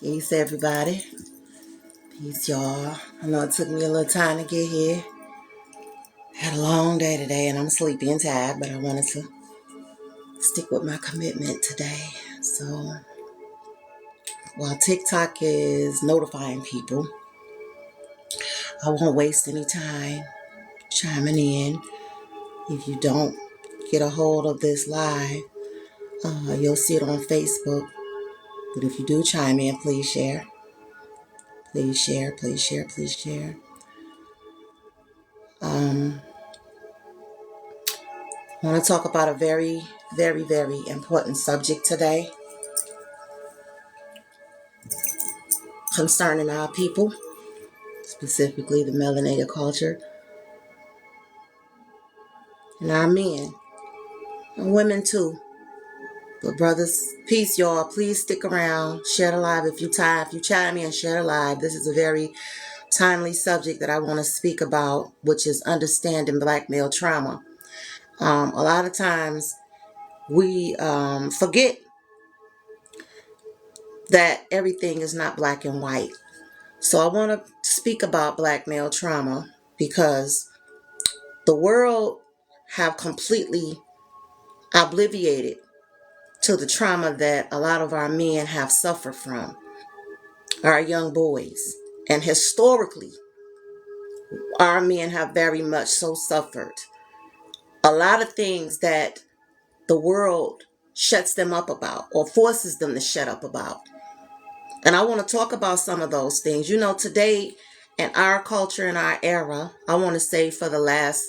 Peace, everybody. Peace, y'all. I know it took me a little time to get here. Had a long day today, and I'm sleepy and tired, but I wanted to stick with my commitment today. So, while TikTok is notifying people, I won't waste any time chiming in. If you don't get a hold of this live, you'll see it on Facebook. But if you do chime in, please share. Please share, please share, please share. I want to talk about a very, very, very important subject today concerning our people, specifically the melanated culture, and our men, and women too. But brothers, peace, y'all. Please stick around. Share the live if you chime in, share the live. This is a very timely subject that I want to speak about, which is understanding black male trauma. A lot of times we forget that everything is not black and white. So I want to speak about black male trauma because the world have completely obliviated to the trauma that a lot of our men have suffered from, our young boys. And historically, our men have very much so suffered a lot of things that the world shuts them up about or forces them to shut up about. And I want to talk about some of those things. You know, today in our culture, in our era, I want to say for the last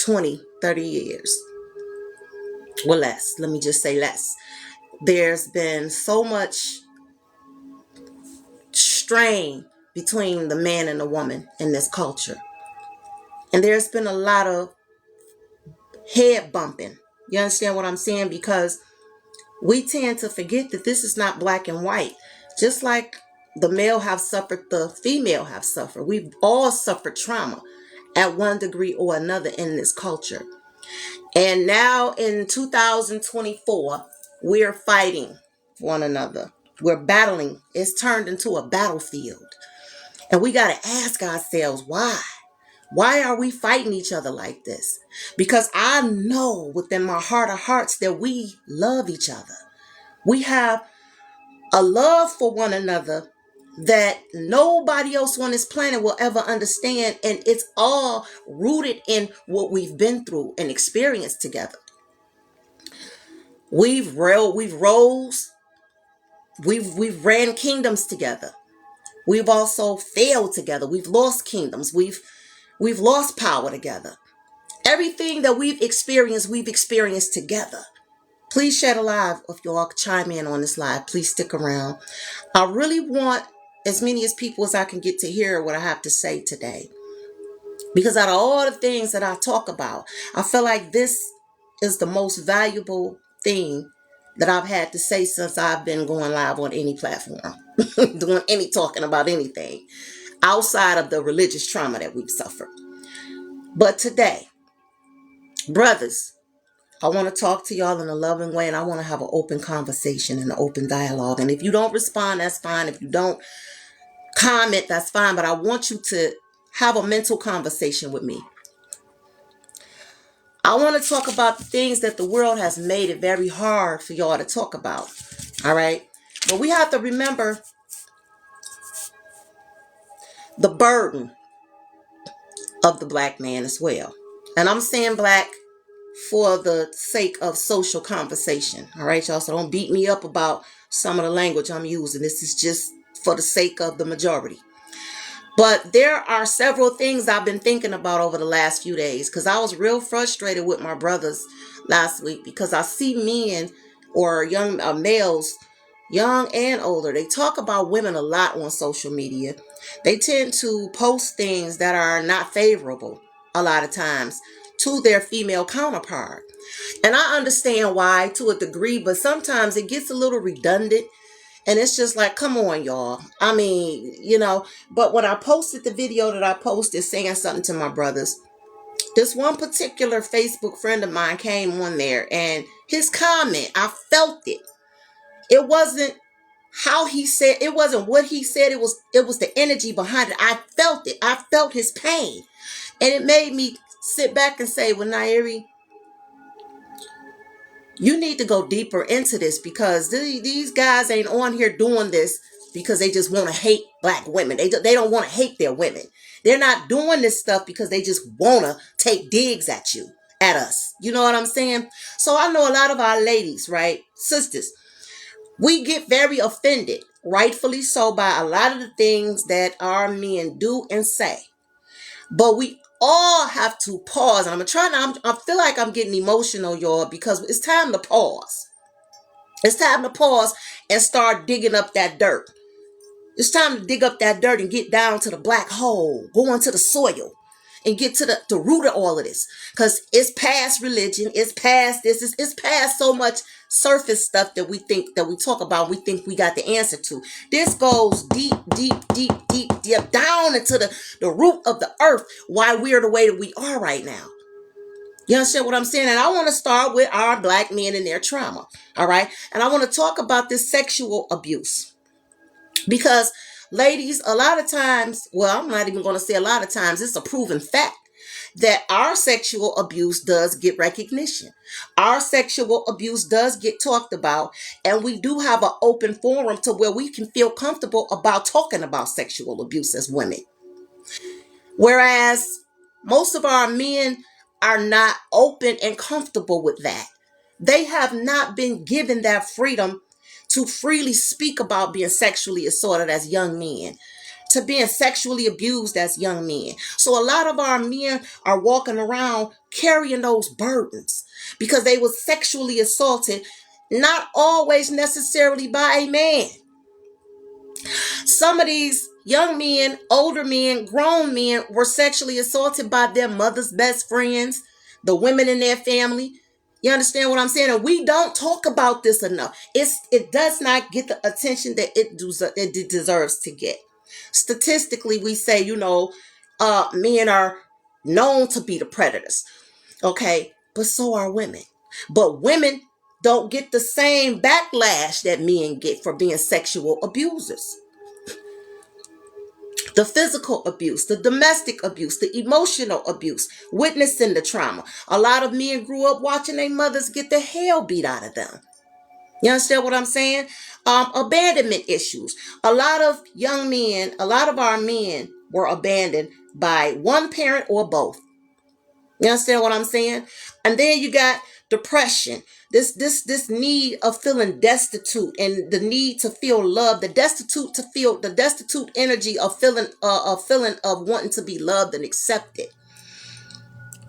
20, 30 years, well, less, let me just say less. There's been so much strain between the man and the woman in this culture. And there's been a lot of head bumping. You understand what I'm saying? Because we tend to forget that this is not black and white. Just like the male have suffered, the female have suffered. We've all suffered trauma at one degree or another in this culture. And now in 2024, we're fighting one another. We're battling. It's turned into a battlefield. And we got to ask ourselves, why? Why are we fighting each other like this? Because I know within my heart of hearts that we love each other. We have a love for one another that nobody else on this planet will ever understand. And it's all rooted in what we've been through and experienced together. We've rose, we've ran kingdoms together. We've also failed together. We've lost kingdoms. We've lost power together. Everything that we've experienced together. Please share the live if y'all chime in on this live. Please stick around. I really want as many as people as I can get to hear what I have to say today. Because out of all the things that I talk about, I feel like this is the most valuable thing that I've had to say since I've been going live on any platform, doing any talking about anything outside of the religious trauma that we've suffered. But today, brothers, I want to talk to y'all in a loving way, and I want to have an open conversation and an open dialogue. And if you don't respond, that's fine. If you don't comment, that's fine. But I want you to have a mental conversation with me. I want to talk about the things that the world has made it very hard for y'all to talk about. All right. But we have to remember the burden of the black man as well. And I'm saying black for the sake of social conversation. All right, y'all. So don't beat me up about some of the language I'm using. This is just for the sake of the majority. But there are several things I've been thinking about over the last few days because I was real frustrated with my brothers last week because I see men or young males, young and older, they talk about women a lot on social media. They tend to post things that are not favorable a lot of times to their female counterpart. And I understand why to a degree, but sometimes it gets a little redundant. And it's just like, come on, y'all. I mean, but when I posted the video that I posted saying something to my brothers, this one particular Facebook friend of mine came on there and his comment, I felt it. It wasn't how he said, it wasn't what he said, it was the energy behind it. I felt it. I felt his pain. And it made me sit back and say, well, Nairi, you need to go deeper into this, because these guys ain't on here doing this because they just want to hate black women. They don't want to hate their women. They're not doing this stuff because they just want to take digs at you, at us. You know what I'm saying? So I know a lot of our ladies, right? Sisters, we get very offended, rightfully so, by a lot of the things that our men do and say. But we all have to pause. And I feel like I'm getting emotional, y'all, because it's time to pause. It's time to pause and start digging up that dirt. It's time to dig up that dirt and get down to the black hole, go into the soil and get to the root of all of this. Because it's past religion. It's past this. It's past so much surface stuff that we talk about. We think we got the answer to. This goes deep, deep, deep, deep, deep down into the root of the earth, why we're the way that we are right now. You understand what I'm saying? And I want to start with our black men and their trauma. All right. And I want to talk about this sexual abuse. Because ladies, a lot of times, well, I'm not even going to say a lot of times, it's a proven fact that our sexual abuse does get recognition. Our sexual abuse does get talked about, and we do have an open forum to where we can feel comfortable about talking about sexual abuse as women. Whereas most of our men are not open and comfortable with that. They have not been given that freedom to freely speak about being sexually assaulted as young men, to being sexually abused as young men. So a lot of our men are walking around carrying those burdens because they were sexually assaulted, not always necessarily by a man. Some of these young men, older men, grown men were sexually assaulted by their mother's best friends, the women in their family. You understand what I'm saying? And we don't talk about this enough. It does not get the attention that it deserves to get. Statistically, we say, men are known to be the predators. Okay, but so are women. But women don't get the same backlash that men get for being sexual abusers. The physical abuse, the domestic abuse, the emotional abuse, witnessing the trauma. A lot of men grew up watching their mothers get the hell beat out of them. You understand what I'm saying? Abandonment issues. A lot of young men, a lot of our men were abandoned by one parent or both. You understand what I'm saying? And then you got depression. This need of feeling destitute and the need to feel love, the destitute energy of feeling of wanting to be loved and accepted,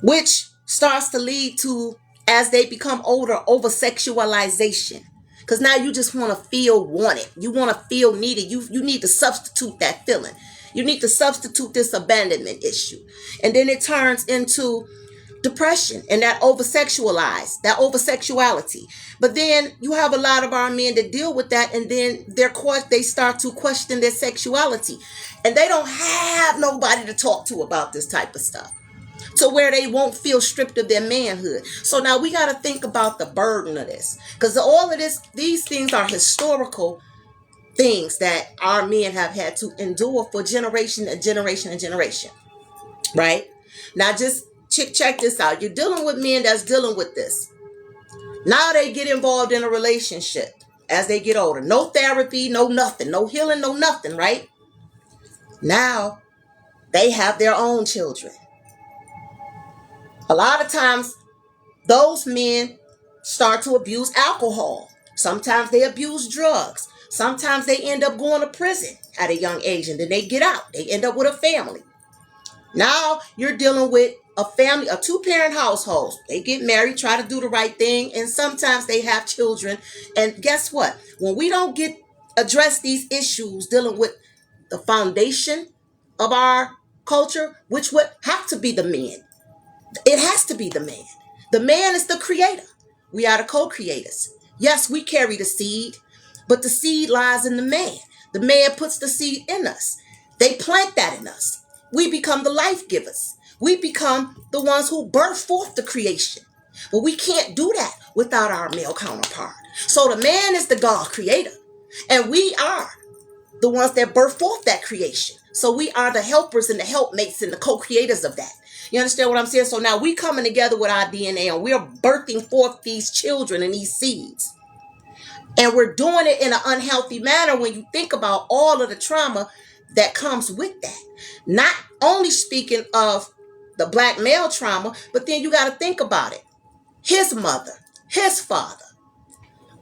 which starts to lead to, as they become older, over sexualization. Because now you just want to feel wanted. You want to feel needed. You need to substitute that feeling. You need to substitute this abandonment issue. And then it turns into depression and that over-sexuality. But then you have a lot of our men that deal with that, and then they start to question their sexuality. And they don't have nobody to talk to about this type of stuff, to where they won't feel stripped of their manhood. So now we got to think about the burden of this, because all of these things are historical things that our men have had to endure for generation and generation and generation. Right? Now just check this out. You're dealing with men that's dealing with this. Now they get involved in a relationship as they get older. No therapy, no nothing, no healing, no nothing, right? Now they have their own children. A lot of times those men start to abuse alcohol. Sometimes they abuse drugs. Sometimes they end up going to prison at a young age, and then they get out. They end up with a family. Now you're dealing with a family, a two-parent household. They get married, try to do the right thing, and sometimes they have children. And guess what? When we don't address these issues dealing with the foundation of our culture, which would have to be the men. It has to be the man. The man is the creator. We are the co-creators. Yes, we carry the seed, but the seed lies in the man. The man puts the seed in us. They plant that in us. We become the life givers. We become the ones who birth forth the creation. But we can't do that without our male counterpart. So the man is the God creator. And we are the ones that birth forth that creation. So we are the helpers and the helpmates and the co-creators of that. You understand what I'm saying? So now we coming together with our DNA and we're birthing forth these children and these seeds. And we're doing it in an unhealthy manner when you think about all of the trauma that comes with that. Not only speaking of the black male trauma, but then you got to think about it. His mother, his father,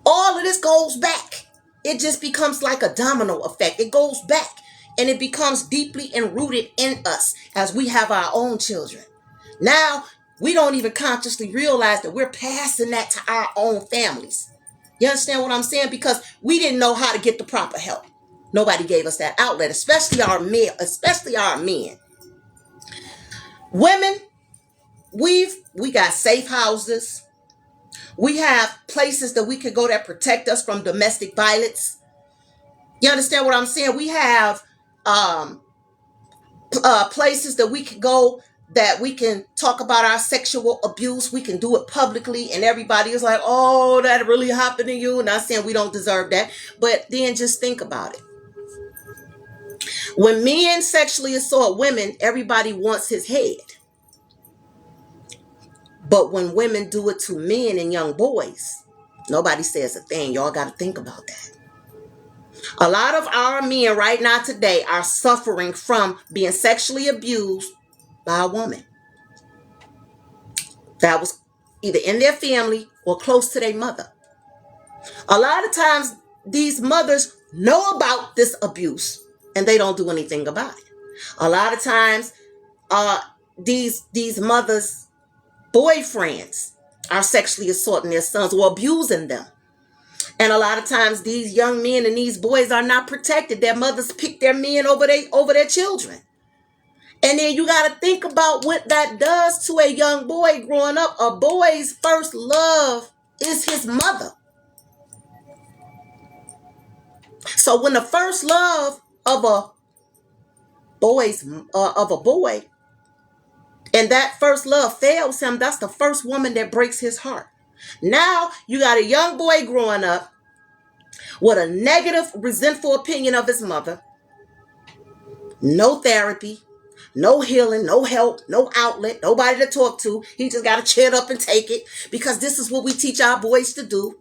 all of this goes back. It just becomes like a domino effect. It goes back and it becomes deeply enrooted in us as we have our own children. Now, we don't even consciously realize that we're passing that to our own families. You understand what I'm saying? Because we didn't know how to get the proper help. Nobody gave us that outlet, especially our men. Women, we got safe houses. We have places that we could go that protect us from domestic violence. You understand what I'm saying? We have places that we can go that we can talk about our sexual abuse. We can do it publicly and everybody is like, oh, that really happened to you. Not saying we don't deserve that, but then just think about it. When men sexually assault women, everybody wants his head. But when women do it to men and young boys, nobody says a thing. Y'all got to think about that. A lot of our men right now today are suffering from being sexually abused by a woman that was either in their family or close to their mother. A lot of times these mothers know about this abuse and they don't do anything about it. A lot of times these mothers' boyfriends are sexually assaulting their sons or abusing them. And a lot of times these young men and these boys are not protected. Their mothers pick their men over their children. And then you got to think about what that does to a young boy growing up. A boy's first love is his mother. So when the first love of a boy and that first love fails him, that's the first woman that breaks his heart. Now you got a young boy growing up with a negative, resentful opinion of his mother. No therapy, no healing, no help, no outlet, nobody to talk to. He just got to chin up and take it because this is what we teach our boys to do.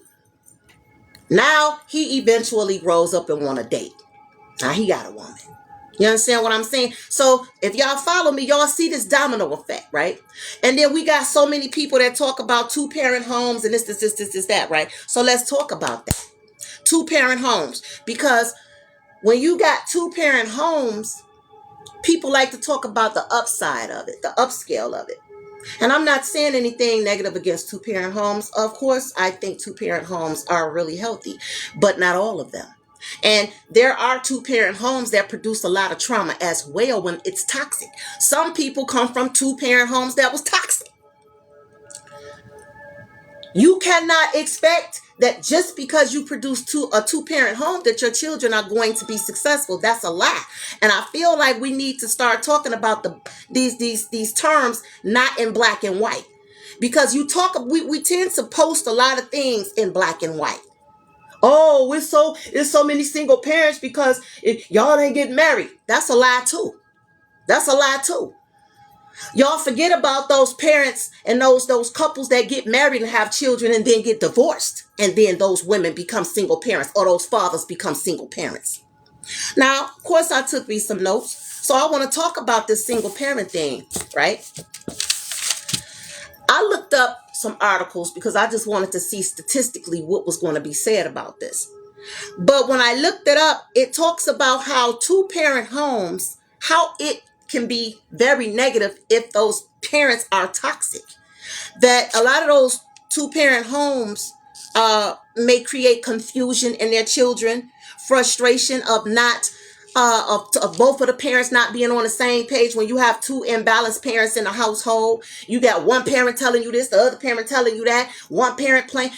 Now he eventually grows up and want to date. Now he got a woman. You understand what I'm saying? So if y'all follow me, y'all see this domino effect, right? And then we got so many people that talk about two-parent homes and this, that, right? So let's talk about that. Two-parent homes. Because when you got two-parent homes, people like to talk about the upside of it, the upscale of it. And I'm not saying anything negative against two-parent homes. Of course, I think two-parent homes are really healthy, but not all of them. And there are two-parent homes that produce a lot of trauma as well when it's toxic. Some people come from two-parent homes that was toxic. You cannot expect that just because you produce a two-parent home that your children are going to be successful. That's a lie. And I feel like we need to start talking about these terms not in black and white. Because we tend to post a lot of things in black and white. Oh, it's so many single parents because y'all ain't getting married. That's a lie too. That's a lie too. Y'all forget about those parents and those couples that get married and have children and then get divorced. And then those women become single parents or those fathers become single parents. Now, of course, I took me some notes. So I want to talk about this single parent thing, right? I looked up some articles because I just wanted to see statistically what was going to be said about this. But when I looked it up, it talks about how two-parent homes, how it can be very negative if those parents are toxic. That a lot of those two-parent homes may create confusion in their children, frustration of both of the parents not being on the same page. When you have two imbalanced parents in a household, you got one parent telling you this, the other parent telling you that, one parent playing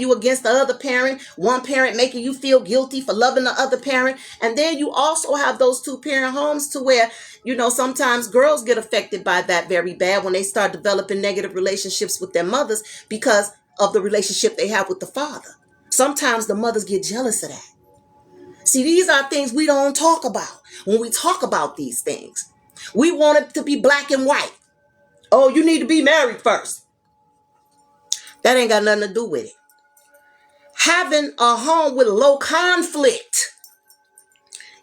you against the other parent, one parent making you feel guilty for loving the other parent. And then you also have those two-parent homes to where, sometimes girls get affected by that very bad when they start developing negative relationships with their mothers because of the relationship they have with the father. Sometimes the mothers get jealous of that. See, these are things we don't talk about when we talk about these things. We want it to be black and white. Oh, you need to be married first. That ain't got nothing to do with it. Having a home with low conflict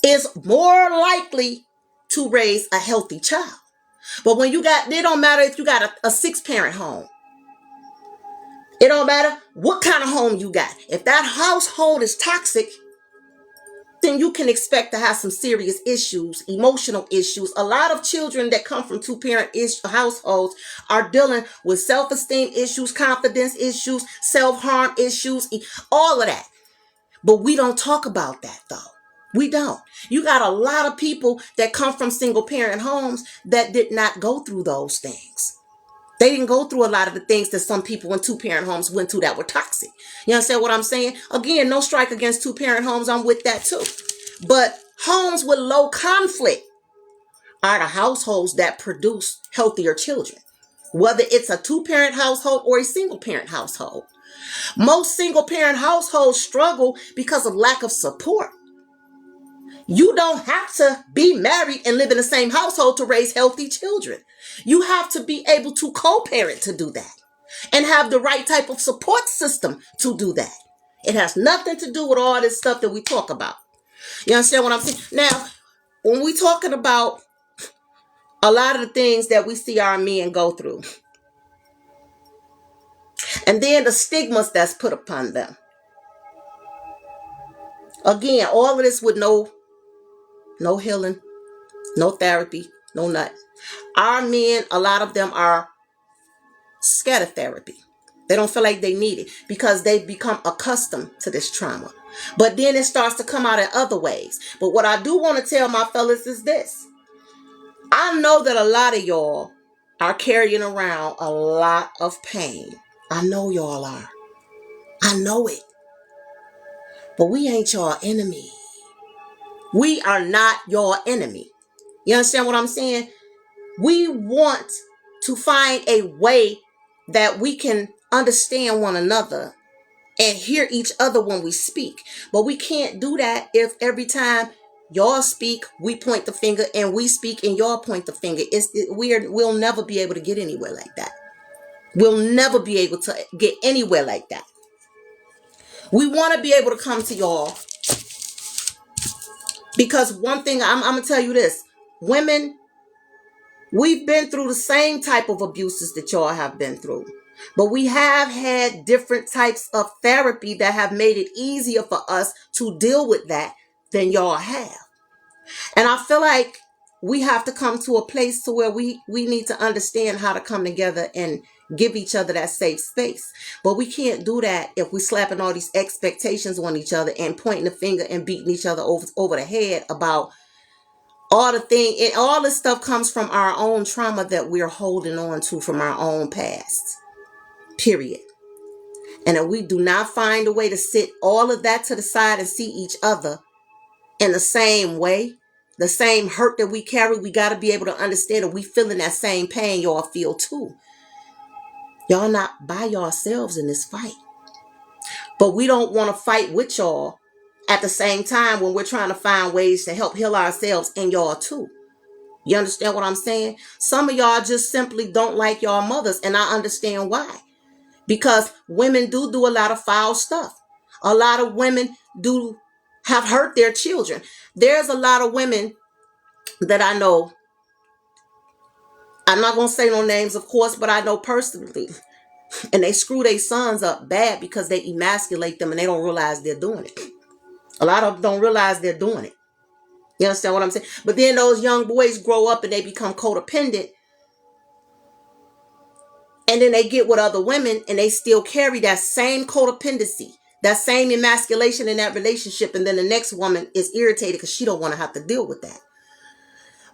is more likely to raise a healthy child. But when it don't matter if you got a 6-parent home. It don't matter what kind of home you got. If that household is toxic, then you can expect to have some serious issues, emotional issues. A lot of children that come from 2-parent households are dealing with self-esteem issues, confidence issues, self-harm issues, all of that. But we don't talk about that though. We don't. You got a lot of people that come from single-parent homes that did not go through those things. They didn't go through a lot of the things that some people in 2-parent homes went through that were toxic. You understand what I'm saying? Again, no strike against 2-parent homes. I'm with that too. But homes with low conflict are the households that produce healthier children. Whether it's a 2-parent household or a single-parent household. Most single-parent households struggle because of lack of support. You don't have to be married and live in the same household to raise healthy children. You have to be able to co-parent to do that and have the right type of support system to do that. It has nothing to do with all this stuff that we talk about. You understand what I'm saying? Now, when we're talking about a lot of the things that we see our men go through, and then the stigmas that's put upon them. Again, all of this with no healing, no therapy, no nothing. Our men, a lot of them are scatter therapy. They don't feel like they need it because they've become accustomed to this trauma. But then it starts to come out in other ways. But what I do want to tell my fellas is this. I know that a lot of y'all are carrying around a lot of pain. I know y'all are. I know it. But we ain't your enemy. We are not your enemy. You understand what I'm saying? We want to find a way that we can understand one another and hear each other when we speak. But we can't do that if every time y'all speak, we point the finger, and we speak and y'all point the finger. We'll never be able to get anywhere like that. We'll never be able to get anywhere like that. We want to be able to come to y'all because one thing I'm going to tell you this. Women, we've been through the same type of abuses that y'all have been through. But we have had different types of therapy that have made it easier for us to deal with that than y'all have. And I feel like we have to come to a place to where we need to understand how to come together and give each other that safe space. But we can't do that if we're slapping all these expectations on each other and pointing the finger and beating each other over the head about all the thing. And all this stuff comes from our own trauma that we're holding on to from our own past. Period. And if we do not find a way to sit all of that to the side and see each other in the same way, the same hurt that we carry, we got to be able to understand that we feeling that same pain y'all feel too. Y'all not by yourselves in this fight. But we don't want to fight with y'all at the same time when we're trying to find ways to help heal ourselves and y'all too. You understand what I'm saying? Some of y'all just simply don't like y'all mothers, and I understand why. Because women do a lot of foul stuff. A lot of women do have hurt their children. There's a lot of women that I know. I'm not going to say no names, of course, but I know personally. And they screw their sons up bad because they emasculate them and they don't realize they're doing it. A lot of them don't realize they're doing it. You understand what I'm saying? But then those young boys grow up and they become codependent. And then they get with other women and they still carry that same codependency, that same emasculation in that relationship. And then the next woman is irritated because she don't want to have to deal with that.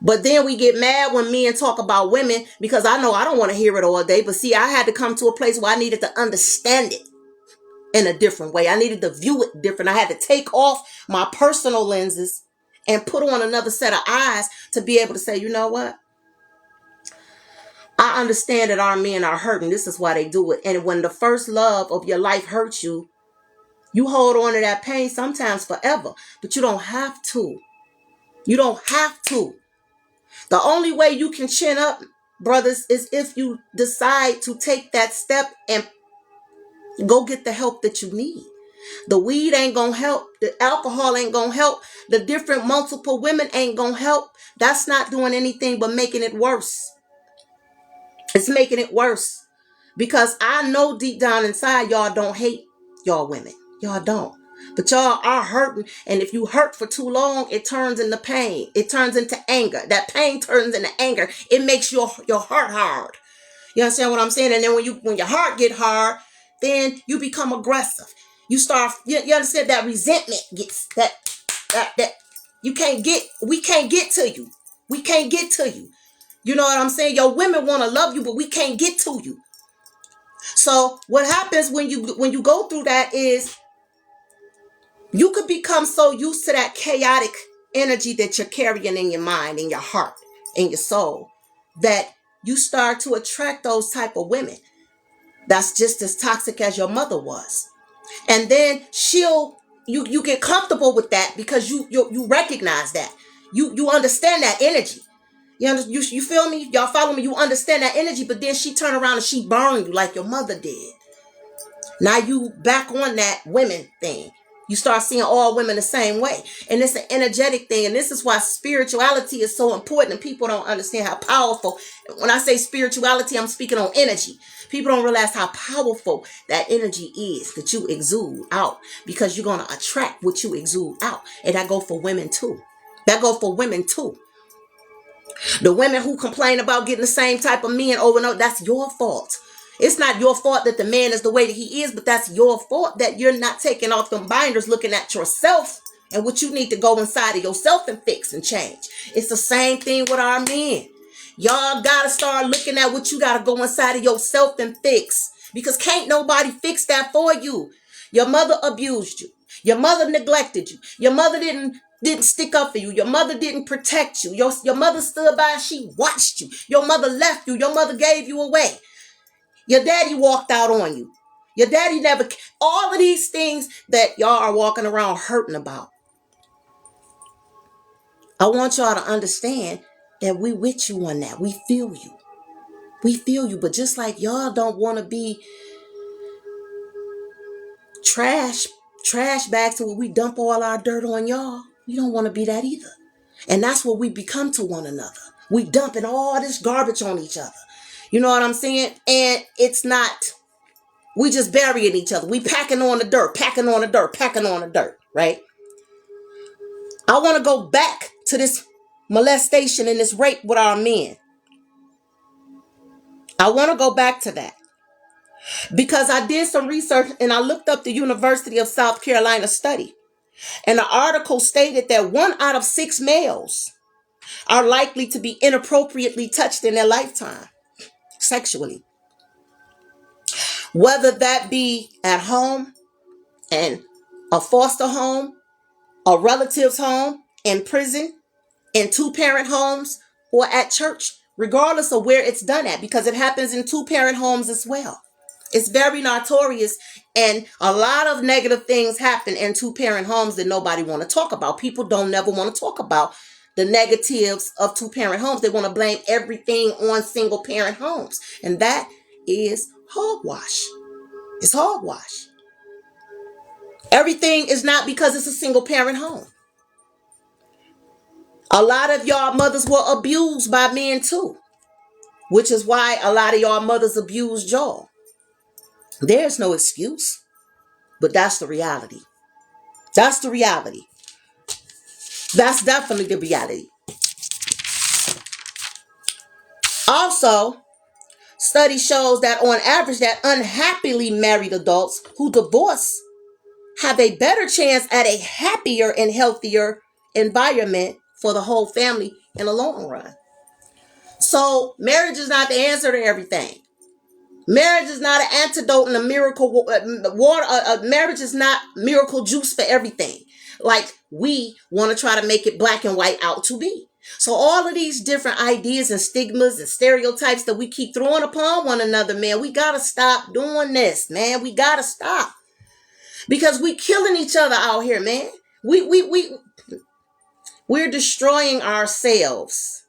But then we get mad when men talk about women because I know I don't want to hear it all day. But see, I had to come to a place where I needed to understand it in a different way. I needed to view it different. I had to take off my personal lenses and put on another set of eyes to be able to say, you know what? I understand that our men are hurting. This is why they do it. And when the first love of your life hurts you, You hold on to that pain sometimes forever, but you don't have to. You don't have to. The only way you can chin up, brothers, is if you decide to take that step and go get the help that you need. The weed ain't gonna help. The alcohol ain't gonna help. The different multiple women ain't gonna help. That's not doing anything but making it worse. It's making it worse. Because I know deep down inside, y'all don't hate y'all women. Y'all don't. But y'all are hurting. And if you hurt for too long, it turns into pain. It turns into anger. That pain turns into anger. It makes your heart hard. You understand what I'm saying? And then when your heart get hard, then you become aggressive. You start, you understand, that resentment gets that we can't get to you. We can't get to you. You know what I'm saying? Your women want to love you, but we can't get to you. So what happens when you go through that is you could become so used to that chaotic energy that you're carrying in your mind, in your heart, in your soul, that you start to attract those type of women that's just as toxic as your mother was. And then you get comfortable with that because you recognize that. You understand that energy. You feel me? Y'all follow me? You understand that energy, but then she turn around and she burn you like your mother did. Now you back on that women thing. You start seeing all women the same way. And it's an energetic thing. And this is why spirituality is so important. And people don't understand how powerful. When I say spirituality, I'm speaking on energy. People don't realize how powerful that energy is that you exude out. Because you're going to attract what you exude out. And that go for women too. That go for women too. The women who complain about getting the same type of men over and over, that's your fault. It's not your fault that the man is the way that he is, but that's your fault that you're not taking off them binders, looking at yourself and what you need to go inside of yourself and fix and change. It's the same thing with our men. Y'all got to start looking at what you got to go inside of yourself and fix, because can't nobody fix that for you. Your mother abused you. Your mother neglected you. Your mother didn't stick up for you. Your mother didn't protect you. Your mother stood by and she watched you. Your mother left you. Your mother gave you away. Your daddy walked out on you. Your daddy never, all of these things that y'all are walking around hurting about. I want y'all to understand that we with you on that. We feel you. We feel you. But just like y'all don't want to be trash bags to where we dump all our dirt on y'all, we don't want to be that either. And that's what we become to one another. We dumping all this garbage on each other. You know what I'm saying? And it's not, we just burying each other. We packing on the dirt, packing on the dirt, packing on the dirt, right? I want to go back to this molestation and this rape with our men. I want to go back to that because I did some research and I looked up the University of South Carolina study. And the article stated that 1 out of 6 males are likely to be inappropriately touched in their lifetime sexually. Whether that be at home, and a foster home, a relative's home, in prison, in 2-parent homes, or at church, regardless of where it's done at, because it happens in 2-parent homes as well. It's very notorious, and a lot of negative things happen in 2-parent homes that nobody want to talk about. People don't never want to talk about the negatives of 2-parent homes. They want to blame everything on single-parent homes, and that is hogwash. It's hogwash. Everything is not because it's a single-parent home. A lot of y'all mothers were abused by men too, which is why a lot of y'all mothers abused y'all. There's no excuse, but that's the reality. That's the reality. That's definitely the reality. Also, study shows that on average, that unhappily married adults who divorce have a better chance at a happier and healthier environment for the whole family in the long run. So marriage is not the answer to everything. Marriage is not an antidote and a miracle water. Marriage is not miracle juice for everything, like we want to try to make it black and white out to be. So all of these different ideas and stigmas and stereotypes that we keep throwing upon one another, man, we got to stop doing this, man. We got to stop. Because we killing each other out here, man. We're destroying ourselves.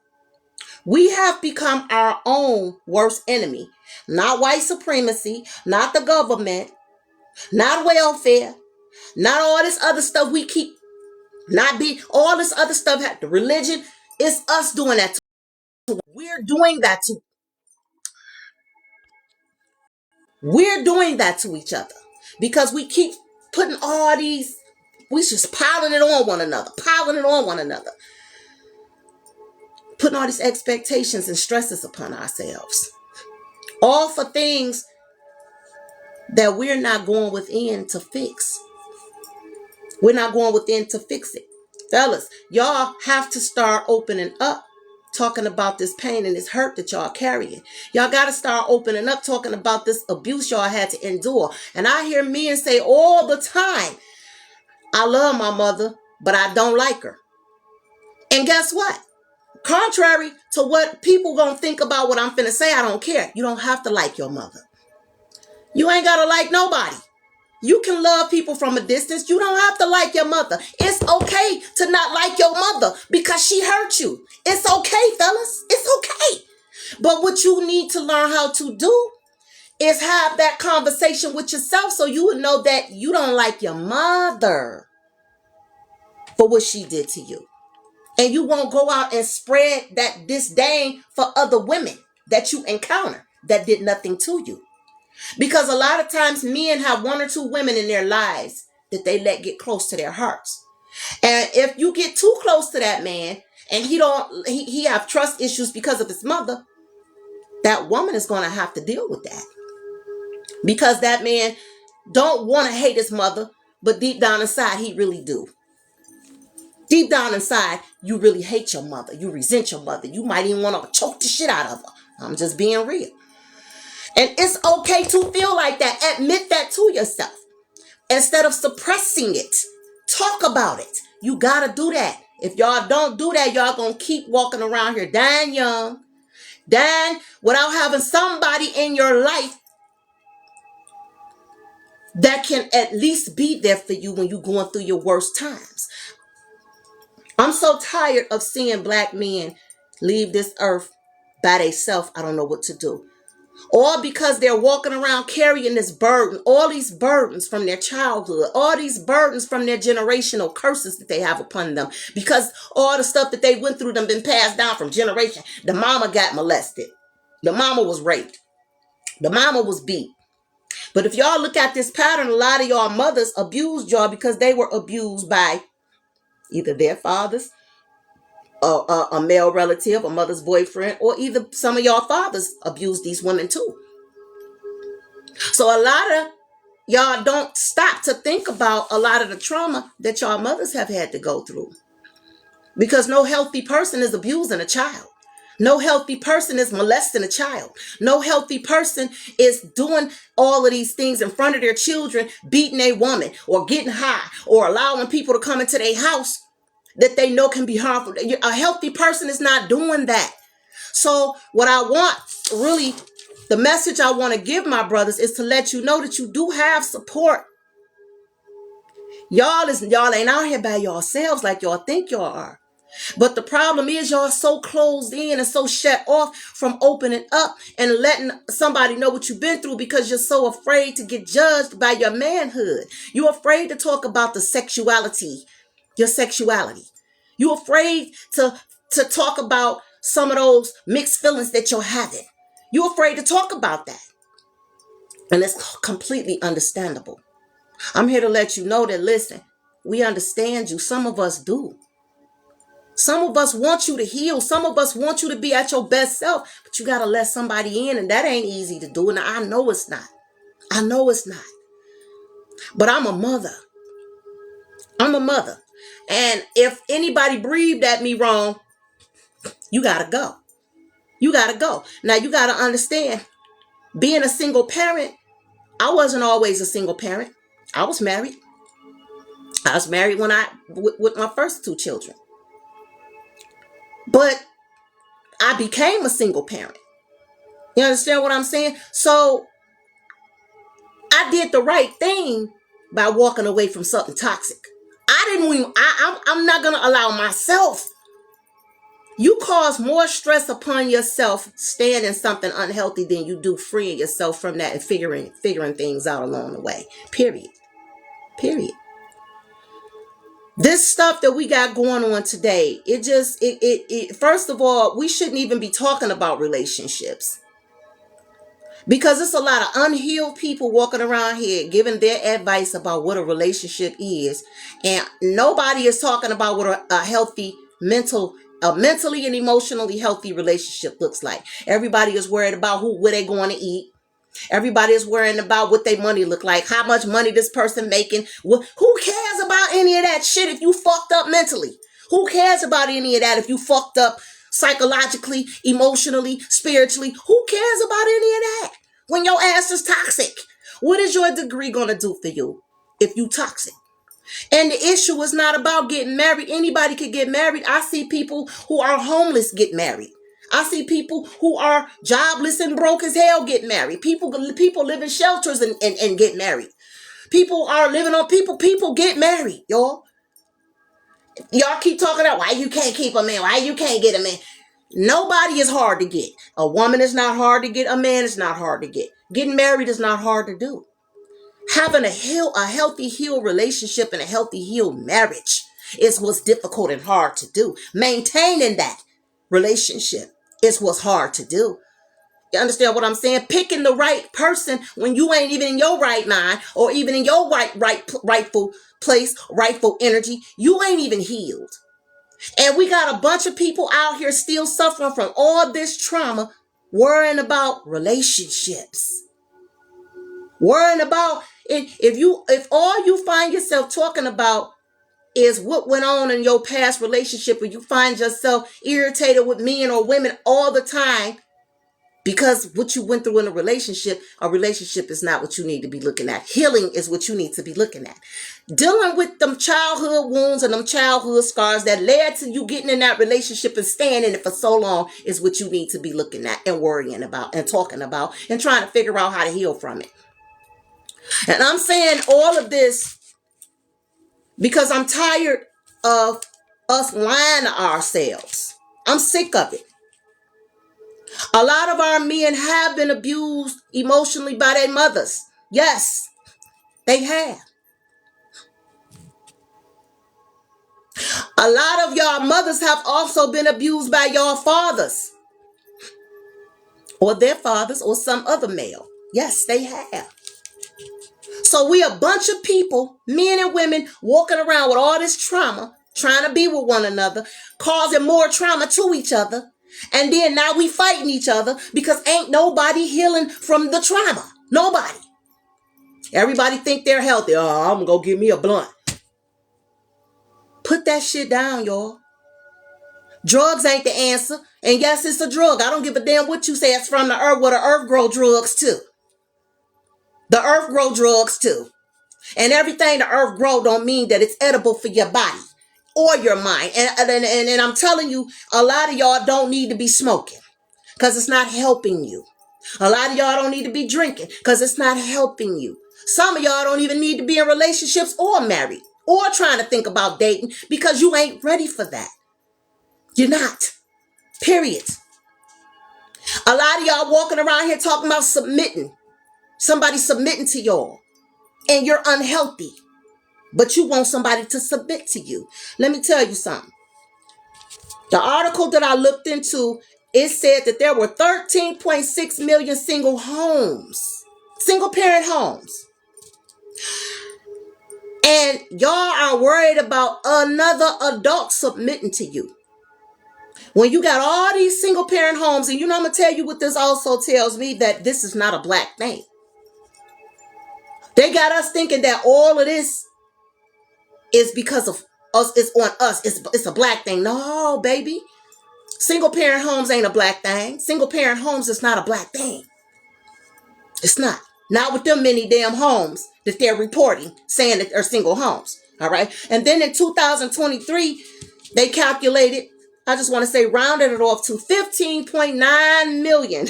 We have become our own worst enemy. Not white supremacy, not the government, not welfare, not all this other stuff we keep, not be all this other stuff, the religion. It's us doing that. We're doing that to we're doing that to each other because we keep putting all these, we just piling it on one another, putting all these expectations and stresses upon ourselves, all for things that we're not going within to fix. We're not going within to fix it. Fellas, y'all have to start opening up, talking about this pain and this hurt that y'all carrying. Y'all got to start opening up, talking about this abuse y'all had to endure. And I hear men say all the time, I love my mother, but I don't like her. And guess what? Contrary to what people gonna think about what I'm finna say, I don't care. You don't have to like your mother. You ain't gotta like nobody. You can love people from a distance. You don't have to like your mother. It's okay to not like your mother because she hurt you. It's okay, fellas. It's okay. But what you need to learn how to do is have that conversation with yourself so you would know that you don't like your mother for what she did to you. And you won't go out and spread that disdain for other women that you encounter that did nothing to you. Because a lot of times men have one or two women in their lives that they let get close to their hearts. And if you get too close to that man and he have trust issues because of his mother, that woman is going to have to deal with that. Because that man don't want to hate his mother, but deep down inside, he really do. Deep down inside, you really hate your mother. You resent your mother. You might even want to choke the shit out of her. I'm just being real. And it's okay to feel like that. Admit that to yourself. Instead of suppressing it, talk about it. You got to do that. If y'all don't do that, y'all going to keep walking around here dying young, dying without having somebody in your life that can at least be there for you when you're going through your worst times. I'm so tired of seeing black men leave this earth by themselves. I don't know what to do. All because they're walking around carrying this burden, all these burdens from their childhood, all these burdens from their generational curses that they have upon them. Because all the stuff that they went through them been passed down from generation. The mama got molested. The mama was raped. The mama was beat. But if y'all look at this pattern, a lot of y'all mothers abused y'all because they were abused by either their fathers, a male relative, a mother's boyfriend, or either some of y'all fathers abused these women too. So a lot of y'all don't stop to think about a lot of the trauma that y'all mothers have had to go through. Because no healthy person is abusing a child. No healthy person is molesting a child. No healthy person is doing all of these things in front of their children, beating a woman or getting high or allowing people to come into their house that they know can be harmful. A healthy person is not doing that. So what I want, really, the message I want to give my brothers is to let you know that you do have support. Y'all ain't out here by yourselves like y'all think y'all are. But the problem is y'all so closed in and so shut off from opening up and letting somebody know what you've been through because you're so afraid to get judged by your manhood. You're afraid to talk about the sexuality, your sexuality. You're afraid to talk about some of those mixed feelings that you're having. You're afraid to talk about that. And it's completely understandable. I'm here to let you know that, listen, we understand you. Some of us do. Some of us want you to heal. Some of us want you to be at your best self, but you got to let somebody in, and that ain't easy to do. And I know it's not. I know it's not. But I'm a mother. I'm a mother. And if anybody breathed at me wrong, you got to go. You got to go. Now, you got to understand, being a single parent, I wasn't always a single parent. I was married. I was married with my first two children. But I became a single parent. You understand what I'm saying? So I did the right thing by walking away from something toxic. I'm not going to allow myself. You cause more stress upon yourself staying in something unhealthy than you do freeing yourself from that and figuring things out along the way. Period. Period. This stuff that we got going on today, first of all, we shouldn't even be talking about relationships. Because it's a lot of unhealed people walking around here giving their advice about what a relationship is. And nobody is talking about what a healthy mentally and emotionally healthy relationship looks like. Everybody is worried about where they're going to eat. Everybody is worrying about what their money look like, how much money this person making. Who cares about any of that shit if you fucked up mentally? Who cares about any of that if you fucked up psychologically, emotionally, spiritually? Who cares about any of that when your ass is toxic? What is your degree going to do for you if you toxic? And the issue is not about getting married. Anybody could get married. I see people who are homeless get married. I see people who are jobless and broke as hell get married. People live in shelters and get married. People are living on people get married, y'all. Y'all keep talking about why you can't keep a man, why you can't get a man. Nobody is hard to get. A woman is not hard to get. A man is not hard to get. Getting married is not hard to do. Having a healthy healed relationship and a healthy healed marriage is what's difficult and hard to do. Maintaining that relationship is what's hard to do. You understand what I'm saying? Picking the right person when you ain't even in your right mind or even in your rightful place, rightful energy, you ain't even healed. And we got a bunch of people out here still suffering from all this trauma, worrying about relationships. Worrying about if all you find yourself talking about is what went on in your past relationship, or you find yourself irritated with men or women all the time because what you went through in a relationship is not what you need to be looking at. Healing is what you need to be looking at. Dealing with them childhood wounds and them childhood scars that led to you getting in that relationship and staying in it for so long is what you need to be looking at and worrying about and talking about and trying to figure out how to heal from it. And I'm saying all of this because I'm tired of us lying to ourselves. I'm sick of it. A lot of our men have been abused emotionally by their mothers. Yes, they have. A lot of y'all mothers have also been abused by y'all fathers. Or their fathers or some other male. Yes, they have. So we a bunch of people, men and women, walking around with all this trauma, trying to be with one another, causing more trauma to each other. And then now we fighting each other because ain't nobody healing from the trauma. Nobody. Everybody think they're healthy. Oh, I'm gonna go get me a blunt. Put that shit down, y'all. Drugs ain't the answer. And yes, it's a drug. I don't give a damn what you say. It's from the earth, where the earth grow drugs too. The earth grow drugs too. And everything the earth grow don't mean that it's edible for your body or your mind. And I'm telling you, a lot of y'all don't need to be smoking because it's not helping you. A lot of y'all don't need to be drinking because it's not helping you. Some of y'all don't even need to be in relationships or married or trying to think about dating because you ain't ready for that. You're not. Period. A lot of y'all walking around here talking about submitting. Somebody submitting to y'all. And you're unhealthy. But you want somebody to submit to you. Let me tell you something. The article that I looked into, it said that there were 13.6 million single parent homes. And y'all are worried about another adult submitting to you. When you got all these single parent homes, and I'm going to tell you what this also tells me, that this is not a black thing. They got us thinking that all of this is because of us, it's on us, it's a black thing. No, baby. Single parent homes ain't a black thing. Single parent homes is not a black thing. It's not. Not with them many damn homes that they're reporting saying that they're single homes. All right. And then in 2023, they calculated, I just want to say rounded it off to 15.9 million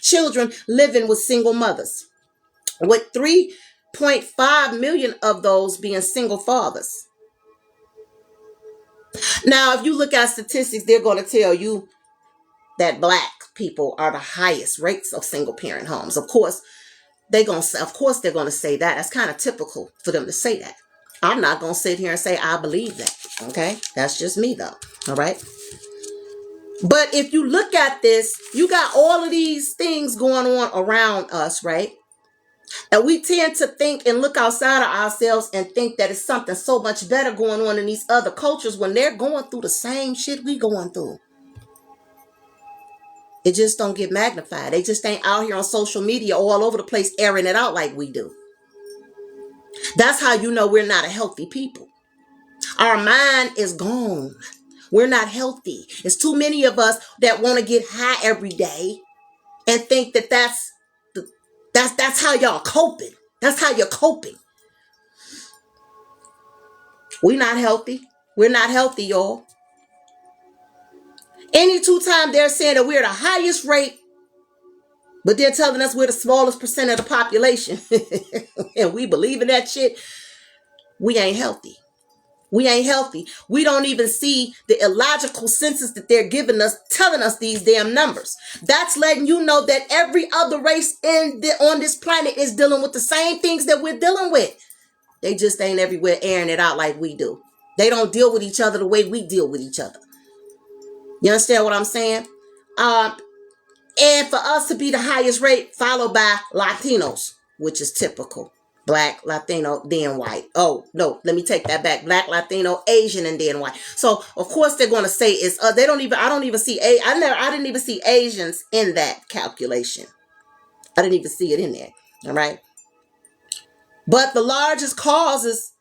children living with single mothers with 3 1.5 million of those being single fathers. Now, if you look at statistics, they're going to tell you that black people are the highest rates of single parent homes. Of course, they're going to say that. That's kind of typical for them to say that. I'm not going to sit here and say I believe that. Okay? That's just me though. All right? But if you look at this, you got all of these things going on around us, right? And we tend to think and look outside of ourselves and think that it's something so much better going on in these other cultures when they're going through the same shit we going through. It just don't get magnified. They just ain't out here on social media all over the place airing it out like we do. That's how you know we're not a healthy people. Our mind is gone. We're not healthy. It's too many of us that want to get high every day and think that that's how y'all coping. That's how you're coping. We're not healthy. We're not healthy, y'all. Any two times they're saying that we're the highest rate, but they're telling us we're the smallest percent of the population. And we believe in that shit. We ain't healthy. We ain't healthy. We don't even see the illogical census that they're giving us, telling us these damn numbers. That's letting you know that every other race on this planet is dealing with the same things that we're dealing with. They just ain't everywhere airing it out like we do. They don't deal with each other the way we deal with each other. You understand what I'm saying? And for us to be the highest rate, followed by Latinos, which is typical. Black, Latino, then white. Oh, no, let me take that back. Black, Latino, Asian, and then white. So, of course, they're going to say it's, I didn't even see Asians in that calculation. I didn't even see it in there. All right. But the largest causes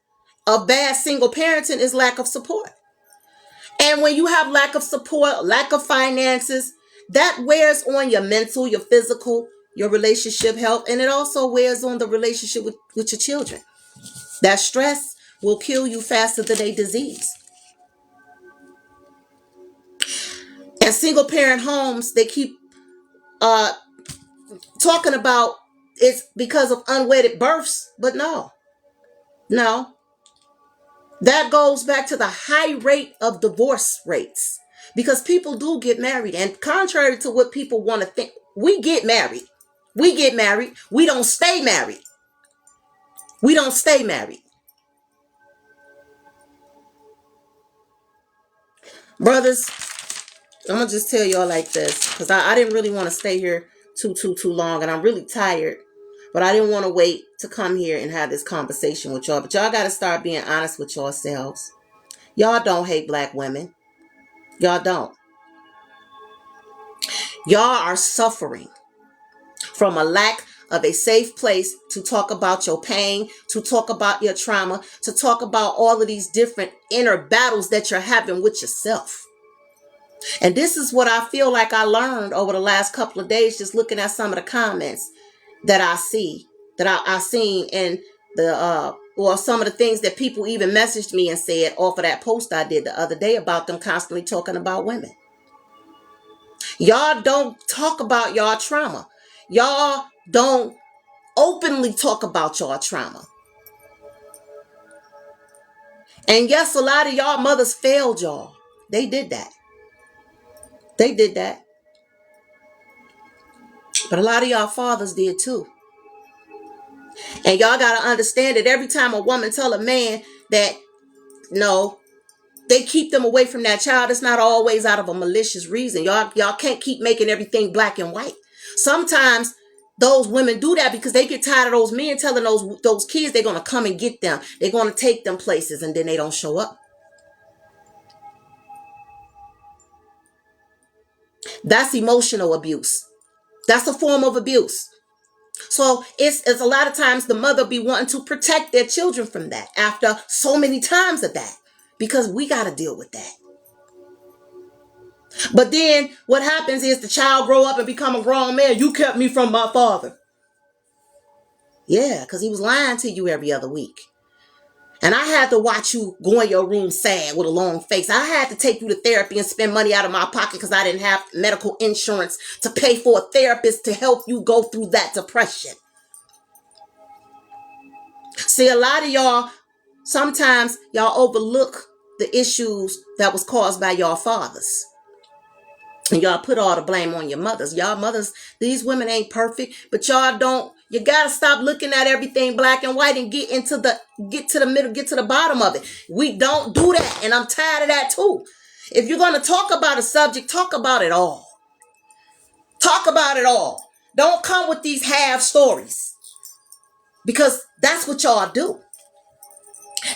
of bad single parenting is lack of support. And when you have lack of support, lack of finances, that wears on your mental, your physical, your relationship health, and it also wears on the relationship with your children. That stress will kill you faster than a disease. And single parent homes, they keep talking about it's because of unwedded births, but no. That goes back to the high rate of divorce rates. Because people do get married. And contrary to what people want to think, we get married. We get married. We don't stay married. We don't stay married. Brothers, I'm going to just tell y'all like this. Because I didn't really want to stay here too long. And I'm really tired. But I didn't want to wait to come here and have this conversation with y'all. But y'all got to start being honest with yourselves. Y'all don't hate black women. Y'all don't. Y'all are suffering from a lack of a safe place to talk about your pain, to talk about your trauma, to talk about all of these different inner battles that you're having with yourself. And this is what I feel like I learned over the last couple of days, just looking at some of the comments that I see, that I seen in the, or some of the things that people even messaged me and said off of that post I did the other day about them constantly talking about women. Y'all don't talk about y'all trauma. Y'all don't openly talk about y'all trauma. And yes, a lot of y'all mothers failed y'all. They did that. They did that. But a lot of y'all fathers did too. And y'all got to understand that every time a woman tell a man that, no, they keep them away from that child, it's not always out of a malicious reason. Y'all can't keep making everything black and white. Sometimes those women do that because they get tired of those men telling those kids they're going to come and get them. They're going to take them places and then they don't show up. That's emotional abuse. That's a form of abuse. So it's a lot of times the mother be wanting to protect their children from that after so many times of that, because we got to deal with that. But then what happens is the child grow up and become a grown man. You kept me from my father. Yeah, because he was lying to you every other week. And I had to watch you go in your room sad with a long face. I had to take you to therapy and spend money out of my pocket because I didn't have medical insurance to pay for a therapist to help you go through that depression. See, a lot of y'all, sometimes y'all overlook the issues that was caused by your fathers. And y'all put all the blame on your mothers. Y'all mothers, these women ain't perfect, but y'all don't, you gotta stop looking at everything black and white and get to the middle, get to the bottom of it. We don't do that, and I'm tired of that too. If you're gonna talk about a subject, talk about it all. Talk about it all. Don't come with these half stories, because that's what y'all do.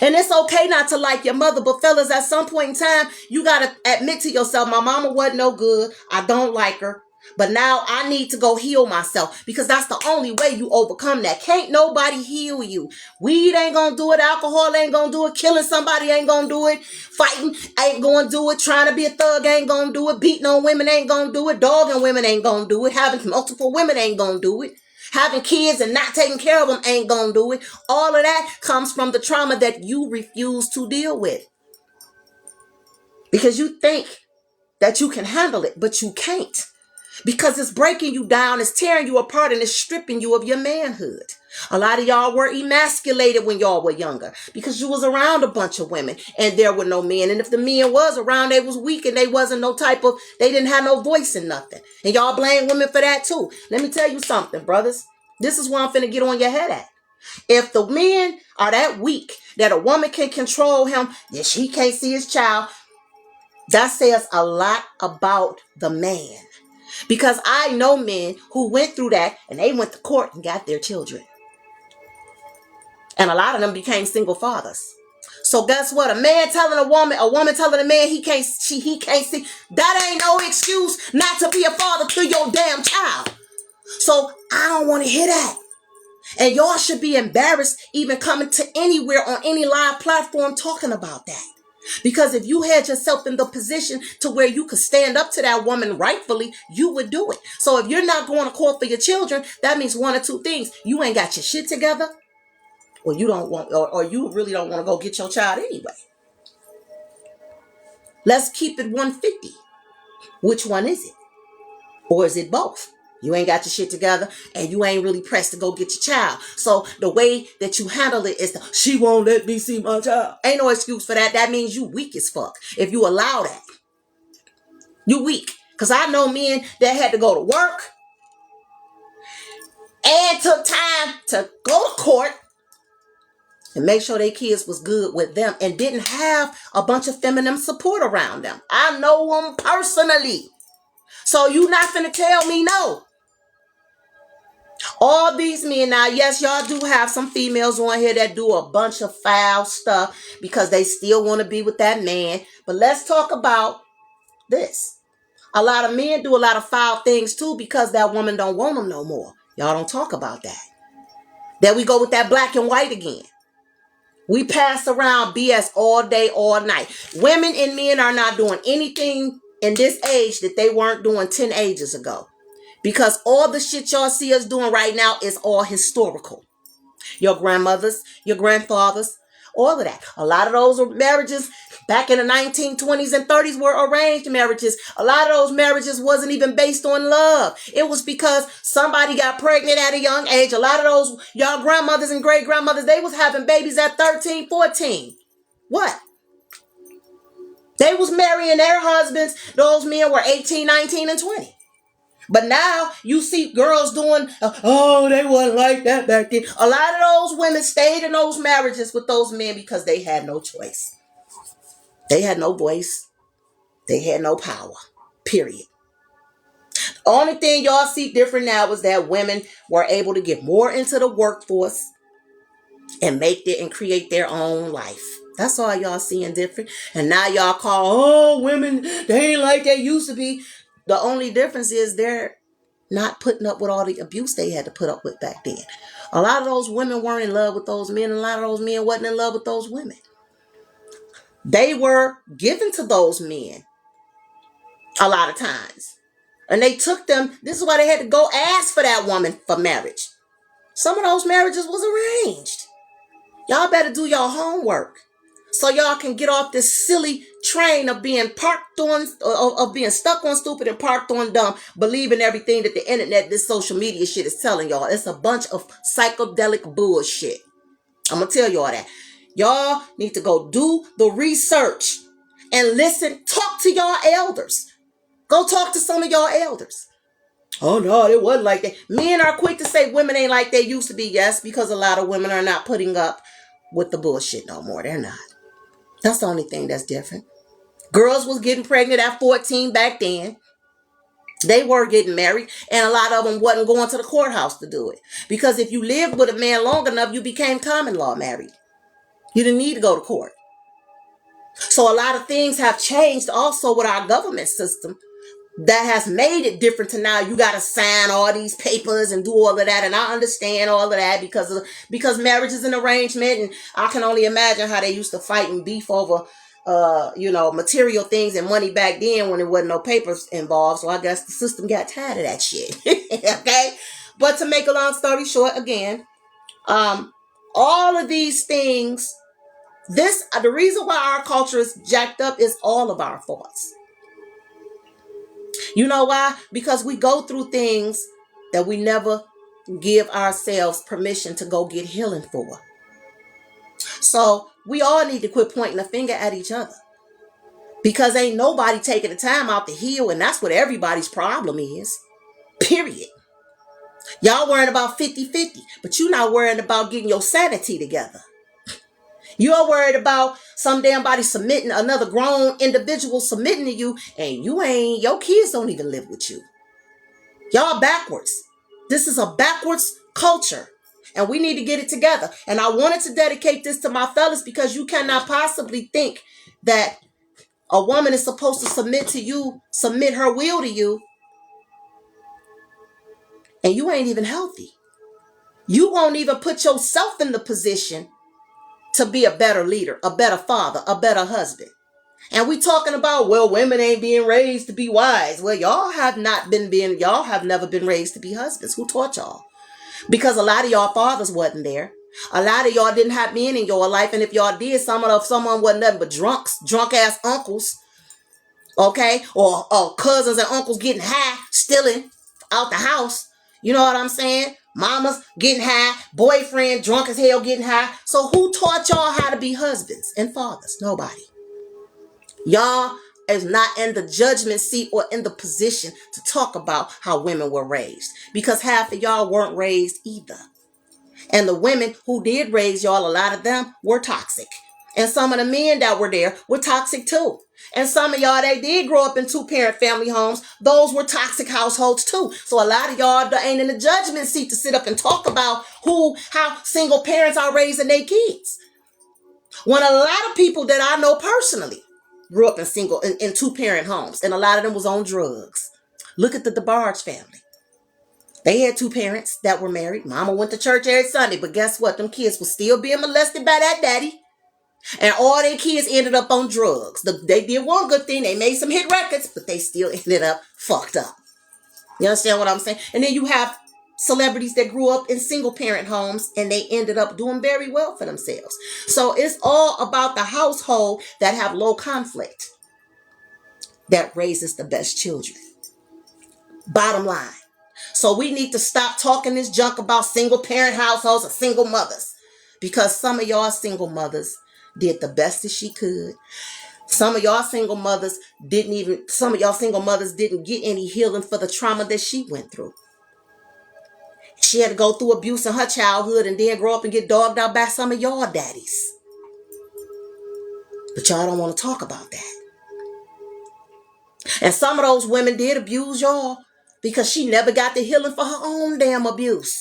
And it's okay not to like your mother, but fellas, at some point in time, you got to admit to yourself, my mama wasn't no good. I don't like her. But now I need to go heal myself, because that's the only way you overcome that. Can't nobody heal you. Weed ain't going to do it. Alcohol ain't going to do it. Killing somebody ain't going to do it. Fighting ain't going to do it. Trying to be a thug ain't going to do it. Beating on women ain't going to do it. Dogging women ain't going to do it. Having multiple women ain't going to do it. Having kids and not taking care of them ain't gonna do it. All of that comes from the trauma that you refuse to deal with. Because you think that you can handle it, but you can't. Because it's breaking you down, it's tearing you apart, and it's stripping you of your manhood. A lot of y'all were emasculated when y'all were younger, because you was around a bunch of women and there were no men. And if the men was around, they was weak, and they wasn't they didn't have no voice in nothing. And y'all blame women for that too. Let me tell you something, brothers. This is where I'm finna get on your head at. If the men are that weak that a woman can control him, that she can't see his child, that says a lot about the man. Because I know men who went through that and they went to court and got their children. And a lot of them became single fathers. So guess what? A man telling a woman telling a man he can't see, that ain't no excuse not to be a father to your damn child. So I don't want to hear that. And y'all should be embarrassed even coming to anywhere on any live platform talking about that. Because if you had yourself in the position to where you could stand up to that woman rightfully, you would do it. So if you're not going to court for your children, that means one or two things. You ain't got your shit together, or you don't want, or you really don't want to go get your child anyway. Let's keep it 150. Which one is it? Or is it both? You ain't got your shit together and you ain't really pressed to go get your child. So the way that you handle it is she won't let me see my child. Ain't no excuse for that. That means you weak as fuck. If you allow that, you weak. Because I know men that had to go to work and took time to go to court and make sure their kids was good with them and didn't have a bunch of feminine support around them. I know them personally. So you not finna tell me no. All these men, now, yes, y'all do have some females on here that do a bunch of foul stuff because they still want to be with that man. But let's talk about this. A lot of men do a lot of foul things too because that woman don't want them no more. Y'all don't talk about that. There we go with that black and white again. We pass around BS all day, all night. Women and men are not doing anything in this age that they weren't doing 10 ages ago. Because all the shit y'all see us doing right now is all historical. Your grandmothers, your grandfathers, all of that. A lot of those marriages back in the 1920s and 30s were arranged marriages. A lot of those marriages wasn't even based on love. It was because somebody got pregnant at a young age. A lot of those y'all grandmothers and great grandmothers, they was having babies at 13, 14. What? They was marrying their husbands. Those men were 18, 19, and 20. But now you see girls doing, they wasn't like that back then. A lot of those women stayed in those marriages with those men because they had no choice. They had no voice. They had no power. Period. The only thing y'all see different now is that women were able to get more into the workforce and create their own life. That's all y'all seeing different. And now y'all call, women, they ain't like they used to be. The only difference is they're not putting up with all the abuse they had to put up with back then. A lot of those women weren't in love with those men, and a lot of those men wasn't in love with those women. They were given to those men a lot of times. And they took them, this is why they had to go ask for that woman for marriage. Some of those marriages was arranged. Y'all better do your homework so y'all can get off this silly train of being of being stuck on stupid and parked on dumb, believing everything that the internet, this social media shit is telling y'all. It's a bunch of psychedelic bullshit. I'm going to tell y'all that. Y'all need to go do the research and listen. Talk to y'all elders. Go talk to some of y'all elders. Oh, no, it wasn't like that. Men are quick to say women ain't like they used to be. Yes, because a lot of women are not putting up with the bullshit no more. They're not. That's the only thing that's different. Girls was getting pregnant at 14 back then. They were getting married, and a lot of them wasn't going to the courthouse to do it. Because if you lived with a man long enough, you became common law married. You didn't need to go to court. So a lot of things have changed also with our government system that has made it different to now you got to sign all these papers and do all of that. And I understand all of that because marriage is an arrangement, and I can only imagine how they used to fight and beef over material things and money back then when there wasn't no papers involved. So I guess the system got tired of that shit. Okay. But to make a long story short, again, all of these things, the reason why our culture is jacked up is all of our thoughts. You know why? Because we go through things that we never give ourselves permission to go get healing for. So we all need to quit pointing a finger at each other. Because ain't nobody taking the time out to heal, and that's what everybody's problem is. Period. Y'all worrying about 50-50, but you're not worrying about getting your sanity together. You're worried about some damn body submitting, another grown individual submitting to you, and your kids don't even live with you. Y'all backwards. This is a backwards culture, and we need to get it together. And I wanted to dedicate this to my fellas because you cannot possibly think that a woman is supposed to submit her will to you, and you ain't even healthy. You won't even put yourself in the position to be a better leader, a better father, a better husband. And we talking about, well, women ain't being raised to be wise. Well, y'all have never been raised to be husbands. Who taught y'all? Because a lot of y'all fathers wasn't there. A lot of y'all didn't have men in your life. And if y'all did, someone wasn't nothing but drunk ass uncles. Okay? Or cousins and uncles getting high, stealing out the house. You know what I'm saying? Mamas getting high, boyfriend drunk as hell getting high. So who taught y'all how to be husbands and fathers? Nobody. Y'all is not in the judgment seat or in the position to talk about how women were raised. Because half of y'all weren't raised either. And the women who did raise y'all, a lot of them were toxic. And some of the men that were there were toxic too. And some of y'all, they did grow up in 2-parent family homes. Those were toxic households too. So a lot of y'all ain't in the judgment seat to sit up and talk about how single parents are raising their kids. When a lot of people that I know personally grew up in 2-parent homes, and a lot of them was on drugs. Look at the DeBarge family. They had 2 parents that were married. Mama went to church every Sunday, but guess what? Them kids were still being molested by that daddy. And all their kids ended up on drugs. They did one good thing. They made some hit records, but they still ended up fucked up. You understand what I'm saying? And then you have celebrities that grew up in single-parent homes, and they ended up doing very well for themselves. So it's all about the household that have low conflict that raises the best children. Bottom line. So we need to stop talking this junk about single-parent households or single mothers. Because some of y'all single mothers did the best that she could. Some of y'all single mothers didn't get any healing for the trauma that she went through. She had to go through abuse in her childhood and then grow up and get dogged out by some of y'all daddies. But y'all don't want to talk about that. And some of those women did abuse y'all because she never got the healing for her own damn abuse.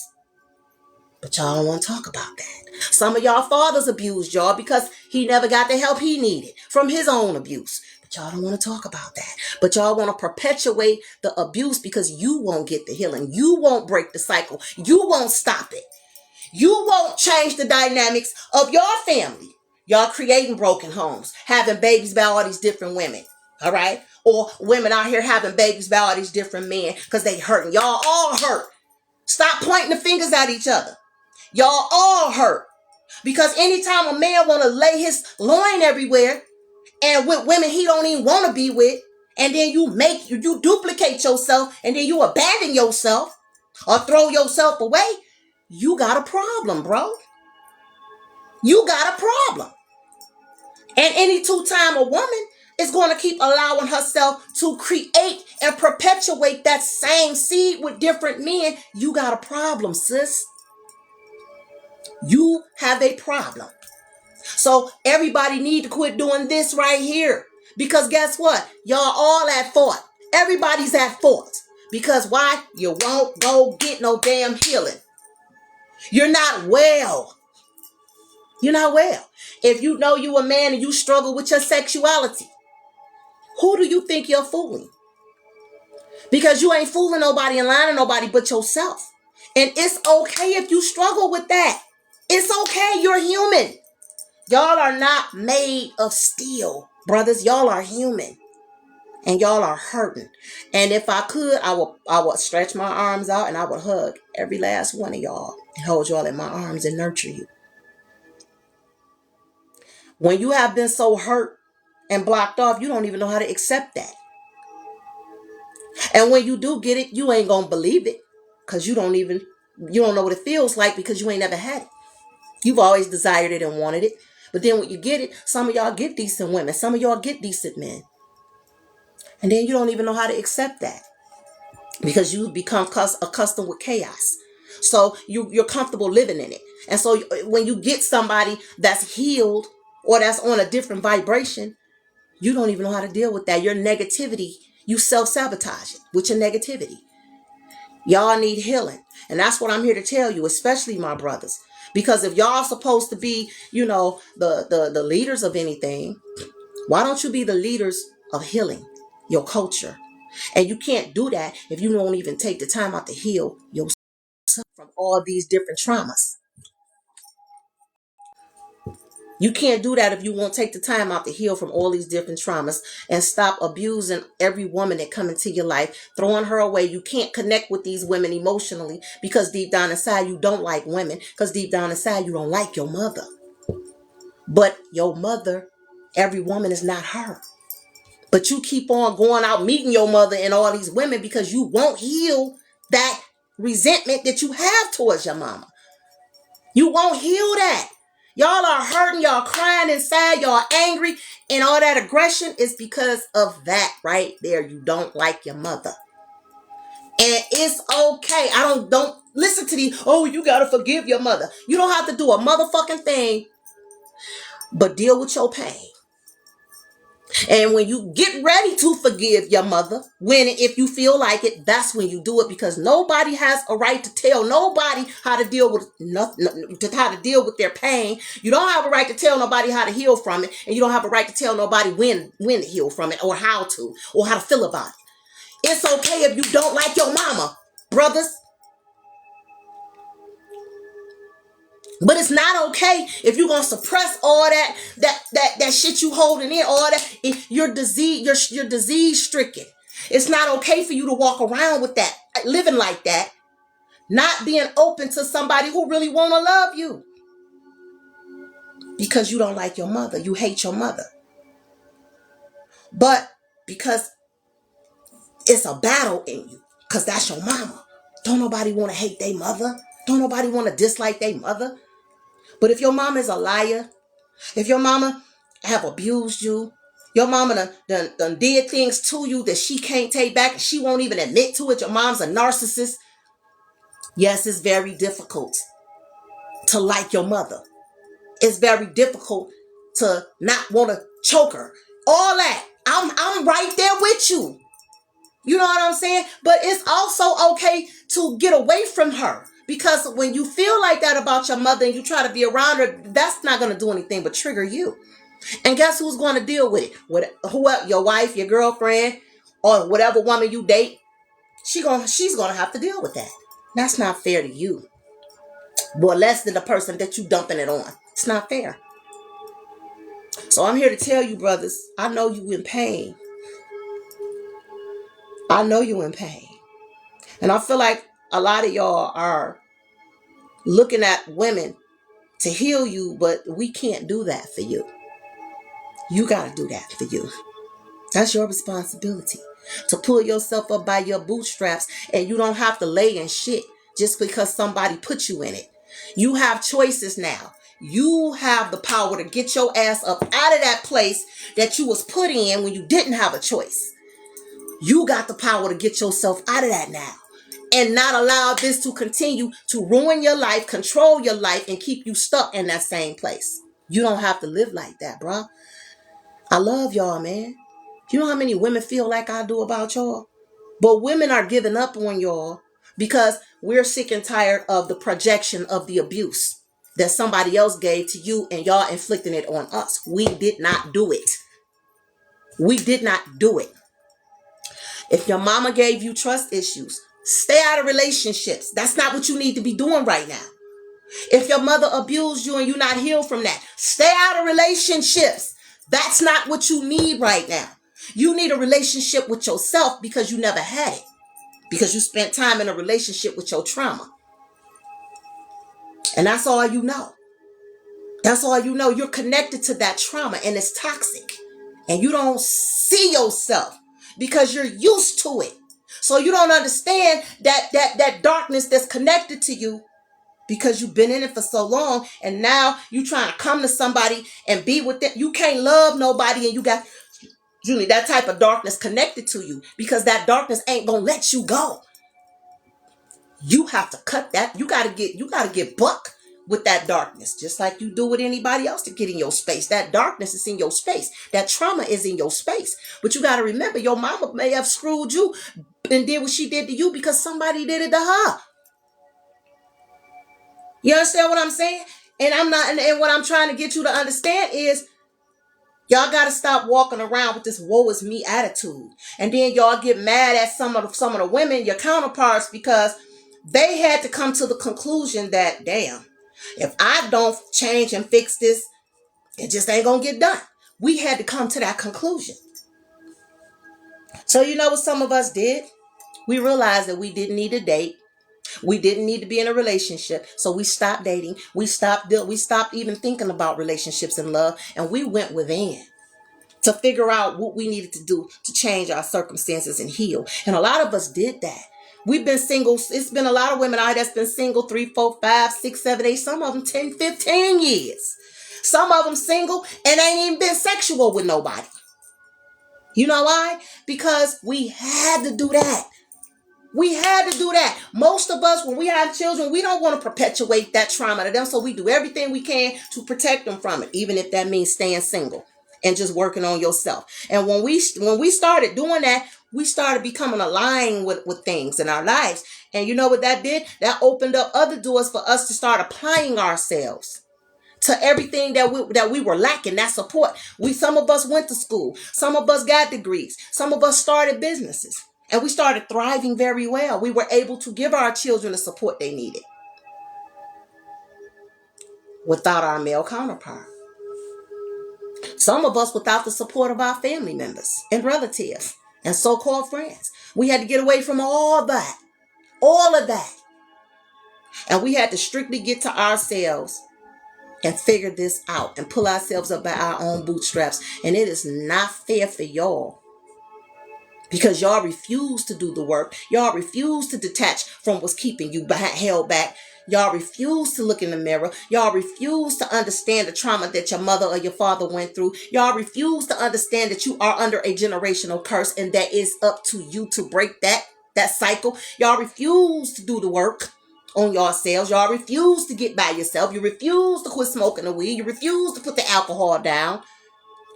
But y'all don't want to talk about that. Some of y'all fathers abused y'all because he never got the help he needed from his own abuse. But y'all don't want to talk about that. But y'all want to perpetuate the abuse because you won't get the healing. You won't break the cycle. You won't stop it. You won't change the dynamics of your family. Y'all creating broken homes, having babies by all these different women. All right? Or women out here having babies by all these different men because they hurting. Y'all all hurt. Stop pointing the fingers at each other. Y'all all hurt. Because anytime a man want to lay his loin everywhere and with women he don't even want to be with, and then you duplicate yourself and then you abandon yourself or throw yourself away, you got a problem, bro. You got a problem. And any two-time a woman is going to keep allowing herself to create and perpetuate that same seed with different men. You got a problem, sis. You have a problem. So everybody need to quit doing this right here. Because guess what? Y'all all at fault. Everybody's at fault. Because why? You won't go get no damn healing. You're not well. You're not well. If you know you a man and you struggle with your sexuality, who do you think you're fooling? Because you ain't fooling nobody and lying to nobody but yourself. And it's okay if you struggle with that. It's okay. You're human. Y'all are not made of steel, brothers. Y'all are human. And y'all are hurting. And if I could, I would stretch my arms out and I would hug every last one of y'all and hold y'all in my arms and nurture you. When you have been so hurt and blocked off, you don't even know how to accept that. And when you do get it, you ain't gonna believe it. Because you don't know what it feels like because you ain't never had it. You've always desired it and wanted it. But then when you get it, some of y'all get decent women. Some of y'all get decent men. And then you don't even know how to accept that. Because you become accustomed with chaos. So you're comfortable living in it. And so when you get somebody that's healed or that's on a different vibration, you don't even know how to deal with that. Your negativity, you self-sabotage it with your negativity. Y'all need healing. And that's what I'm here to tell you, especially my brothers. Because if y'all supposed to be, the leaders of anything, why don't you be the leaders of healing your culture? And you can't do that if you don't even take the time out to heal yourself from all these different traumas. You can't do that if you won't take the time out to heal from all these different traumas and stop abusing every woman that come into your life, throwing her away. You can't connect with these women emotionally because deep down inside you don't like women, because deep down inside you don't like your mother. But your mother, every woman is not her. But you keep on going out meeting your mother and all these women because you won't heal that resentment that you have towards your mama. You won't heal that. Y'all are hurting, y'all crying inside, y'all angry, and all that aggression is because of that right there. You don't like your mother. And it's okay. Don't listen to these, oh, you gotta forgive your mother. You don't have to do a motherfucking thing, but deal with your pain. And when you get ready to forgive your mother, if you feel like it, that's when you do it, because nobody has a right to tell nobody how to deal with how to deal with their pain. You don't have a right to tell nobody how to heal from it, and you don't have a right to tell nobody when to heal from it or how to feel about it. It's okay if you don't like your mama, brothers. But it's not okay if you're gonna suppress all that shit you holding in, all that. If you're disease stricken. It's not okay for you to walk around with that, living like that, not being open to somebody who really wanna love you. Because you don't like your mother, you hate your mother. But because it's a battle in you, because that's your mama. Don't nobody wanna hate their mother. Don't nobody wanna dislike their mother. But if your mama is a liar, if your mama have abused you, your mama done did things to you that she can't take back and she won't even admit to it, your mom's a narcissist, yes, it's very difficult to like your mother. It's very difficult to not want to choke her. All that. I'm right there with you. You know what I'm saying? But it's also okay to get away from her. Because when you feel like that about your mother and you try to be around her, that's not going to do anything but trigger you. And guess who's going to deal with it? Whoever, your wife, your girlfriend, or whatever woman you date, she's going to have to deal with that. That's not fair to you. But less than the person that you dumping it on. It's not fair. So I'm here to tell you, brothers, I know you in pain. I know you in pain. And I feel like a lot of y'all are looking at women to heal you, but we can't do that for you. You got to do that for you. That's your responsibility. To pull yourself up by your bootstraps, and you don't have to lay in shit just because somebody put you in it. You have choices now. You have the power to get your ass up out of that place that you was put in when you didn't have a choice. You got the power to get yourself out of that now and not allow this to continue to ruin your life, control your life, and keep you stuck in that same place. You don't have to live like that, bro. I love y'all, man. You know how many women feel like I do about y'all? But women are giving up on y'all because we're sick and tired of the projection of the abuse that somebody else gave to you and y'all inflicting it on us. We did not do it. We did not do it. If your mama gave you trust issues, stay out of relationships. That's not what you need to be doing right now. If your mother abused you and you're not healed from that, stay out of relationships. That's not what you need right now. You need a relationship with yourself because you never had it. Because you spent time in a relationship with your trauma. And that's all you know. That's all you know. You're connected to that trauma and it's toxic. And you don't see yourself because you're used to it. So you don't understand that darkness that's connected to you because you've been in it for so long. And now you trying to come to somebody and be with them. You can't love nobody and you got, Julie, that type of darkness connected to you because that darkness ain't going to let you go. You have to cut that. You gotta get buck with that darkness, just like you do with anybody else to get in your space. That darkness is in your space. That trauma is in your space. But you gotta remember, your mama may have screwed you and did what she did to you because somebody did it to her. You understand what I'm saying? And and what I'm trying to get you to understand is y'all got to stop walking around with this woe is me attitude. And then y'all get mad at some of the women, your counterparts, because they had to come to the conclusion that, damn, if I don't change and fix this, it just ain't going to get done. We had to come to that conclusion. So you know what some of us did? We realized that we didn't need to date. We didn't need to be in a relationship. So we stopped dating. We stopped even thinking about relationships and love. And we went within to figure out what we needed to do to change our circumstances and heal. And a lot of us did that. We've been single. It's been a lot of women out that's been single 3, 4, 5, 6, 7, 8, some of them 10, 15 years. Some of them single and ain't even been sexual with nobody. You know why? Because we had to do that. We had to do that. Most of us, when we have children, we don't want to perpetuate that trauma to them. So we do everything we can to protect them from it, even if that means staying single and just working on yourself. And when we started doing that, we started becoming aligned with things in our lives. And you know what that did? That opened up other doors for us to start applying ourselves to everything that we were lacking, that support. Some of us went to school. Some of us got degrees. Some of us started businesses. And we started thriving very well. We were able to give our children the support they needed without our male counterpart. Some of us without the support of our family members and relatives and so-called friends. We had to get away from all of that. And we had to strictly get to ourselves and figure this out and pull ourselves up by our own bootstraps. And it is not fair for y'all. Because y'all refuse to do the work. Y'all refuse to detach from what's keeping you held back. Y'all refuse to look in the mirror. Y'all refuse to understand the trauma that your mother or your father went through. Y'all refuse to understand that you are under a generational curse and that it's up to you to break that cycle. Y'all refuse to do the work on yourselves. Y'all refuse to get by yourself. You refuse to quit smoking the weed. You refuse to put the alcohol down.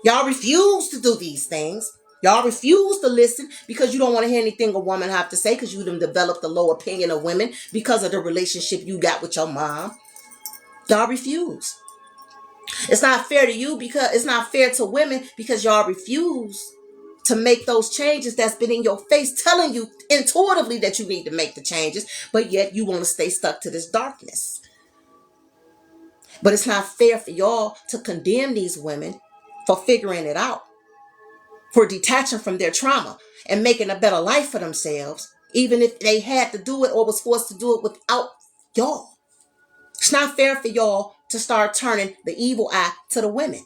Y'all refuse to do these things. Y'all refuse to listen because you don't want to hear anything a woman have to say because you done developed a low opinion of women because of the relationship you got with your mom. Y'all refuse. It's not fair to you because it's not fair to women because y'all refuse to make those changes that's been in your face telling you intuitively that you need to make the changes, but yet you want to stay stuck to this darkness. But it's not fair for y'all to condemn these women for figuring it out, for detaching from their trauma and making a better life for themselves, even if they had to do it or was forced to do it without y'all. It's not fair for y'all to start turning the evil eye to the women.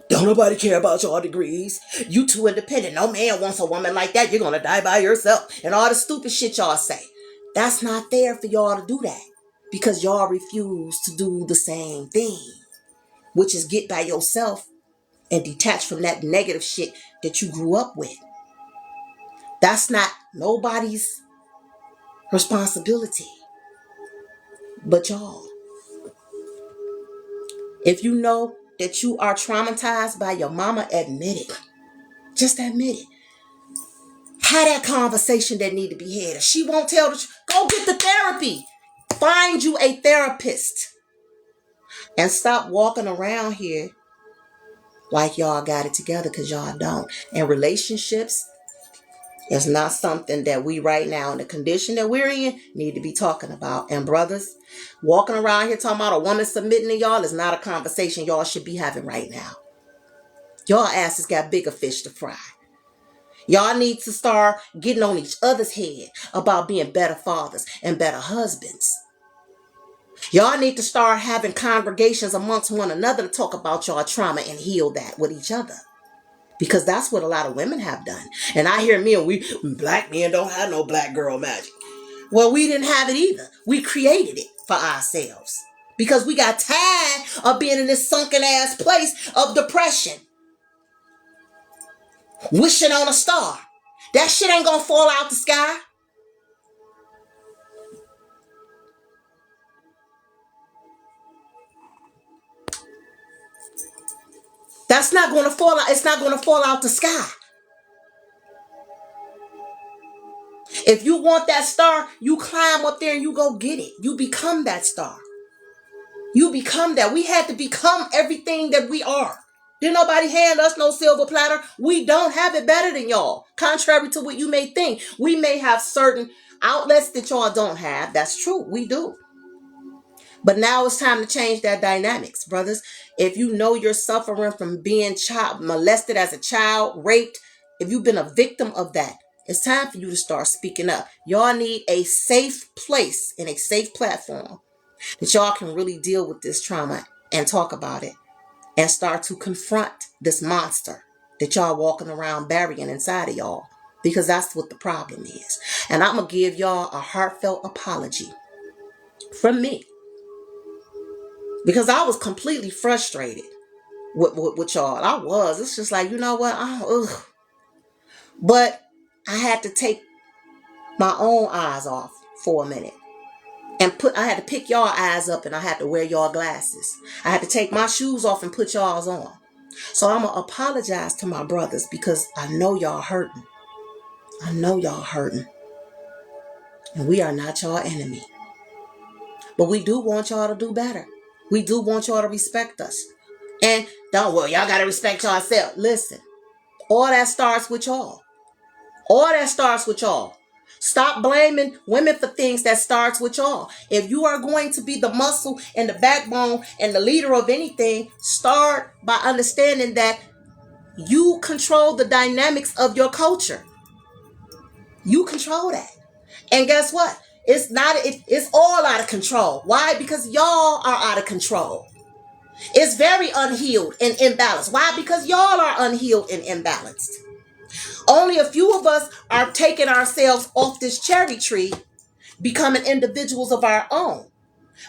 Don't nobody care about your degrees. You too independent. No man wants a woman like that. You're going to die by yourself. And all the stupid shit y'all say. That's not fair for y'all to do that. because y'all refuse to do the same thing, which is get by yourself and detach from that negative shit that you grew up with. That's not nobody's responsibility but y'all. If you know that you are traumatized by your mama, admit it. Just admit it. Have that conversation that need to be had. If she won't tell the truth, go get the therapy. Find you a therapist. And stop walking around here like y'all got it together, because y'all don't. And relationships is not something that we right now, in the condition that we're in, need to be talking about. And brothers, walking around here talking about a woman submitting to y'all is not a conversation y'all should be having right now. Y'all asses got bigger fish to fry. Y'all need to start getting on each other's head about being better fathers and better husbands. Y'all need to start having congregations amongst one another to talk about y'all trauma and heal that with each other. Because that's what a lot of women have done. And I hear we black men don't have no black girl magic. Well, we didn't have it either. We created it for ourselves. Because we got tired of being in this sunken ass place of depression. Wishing on a star. That shit ain't gonna fall out the sky. That's not gonna fall out. It's not gonna fall out the sky. If you want that star, you climb up there and you go get it. You become that star. You become that. We had to become everything that we are. Didn't nobody hand us no silver platter. We don't have it better than y'all. Contrary to what you may think. We may have certain outlets that y'all don't have. That's true. We do. But now it's time to change that dynamics, brothers. If you know you're suffering from being molested as a child, raped, if you've been a victim of that, it's time for you to start speaking up. Y'all need a safe place and a safe platform that y'all can really deal with this trauma and talk about it and start to confront this monster that y'all walking around burying inside of y'all, because that's what the problem is. And I'm going to give y'all a heartfelt apology from me, because I was completely frustrated with y'all. I was. It's just like, you know what? But I had to take my own eyes off for a minute. And I had to pick y'all eyes up, and I had to wear y'all glasses. I had to take my shoes off and put y'all's on. So I'm going to apologize to my brothers, because I know y'all hurting. I know y'all hurting. And we are not y'all enemy. But we do want y'all to do better. We do want y'all to respect us. And y'all got to respect yourself. Listen, all that starts with y'all. All that starts with y'all. Stop blaming women for things that starts with y'all. If you are going to be the muscle and the backbone and the leader of anything, start by understanding that you control the dynamics of your culture. You control that. And guess what? It's all out of control. Why? Because y'all are out of control. It's very unhealed and imbalanced. Why? Because y'all are unhealed and imbalanced. Only a few of us are taking ourselves off this cherry tree, becoming individuals of our own.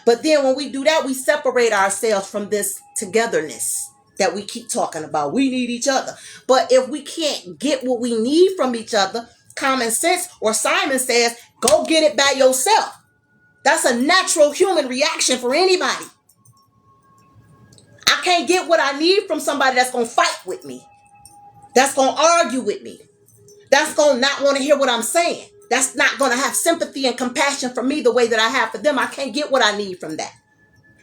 But then when we do that, we separate ourselves from this togetherness that we keep talking about. We need each other. But if we can't get what we need from each other, common sense, or Simon says, go get it by yourself. That's a natural human reaction for anybody. I can't get what I need from somebody that's going to fight with me, that's going to argue with me, that's going to not want to hear what I'm saying, that's not going to have sympathy and compassion for me the way that I have for them. I can't get what I need from that.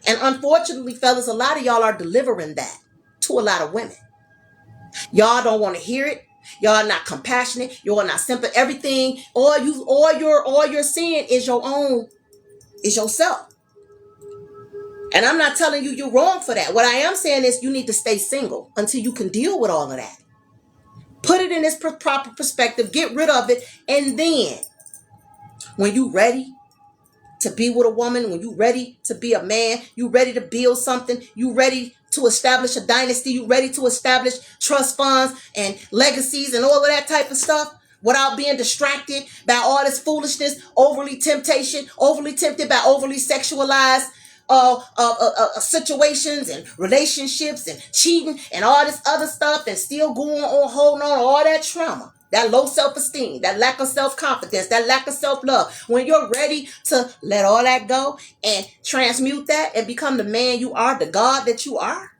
And unfortunately, fellas, a lot of y'all are delivering that to a lot of women. Y'all don't want to hear it. Y'all not compassionate. Y'all not simple. Everything, all you're seeing is your own, is yourself. And I'm not telling you you're wrong for that. What I am saying is you need to stay single until you can deal with all of that. Put it in its proper perspective. Get rid of it. And then when you ready to be with a woman, when you ready to be a man, you ready to build something, you ready to establish a dynasty, you ready to establish trust funds and legacies and all of that type of stuff, without being distracted by all this foolishness, overly tempted by overly sexualized situations and relationships and cheating and all this other stuff, and still going on holding on to all that trauma, that low self-esteem, that lack of self-confidence, that lack of self-love. When you're ready to let all that go and transmute that and become the man you are, the God that you are,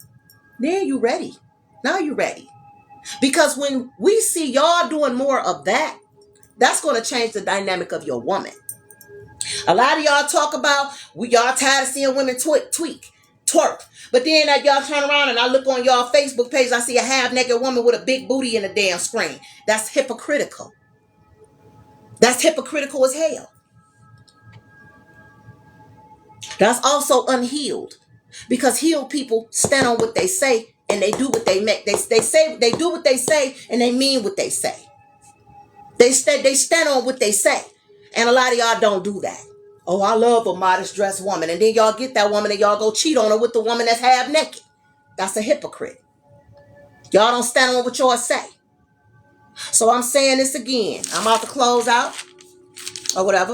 then you're ready. Now you're ready. Because when we see y'all doing more of that, that's going to change the dynamic of your woman. A lot of y'all talk about y'all tired of seeing women twerk. But then y'all turn around and I look on y'all Facebook page, I see a half-naked woman with a big booty in the damn screen. That's hypocritical. That's hypocritical as hell. That's also unhealed. Because healed people stand on what they say and they do what they make. They do what they say and they mean what they say. They stand on what they say. And a lot of y'all don't do that. Oh, I love a modest dressed woman. And then y'all get that woman and y'all go cheat on her with the woman that's half naked. That's a hypocrite. Y'all don't stand on what y'all say. So I'm saying this again. I'm about to close out or whatever.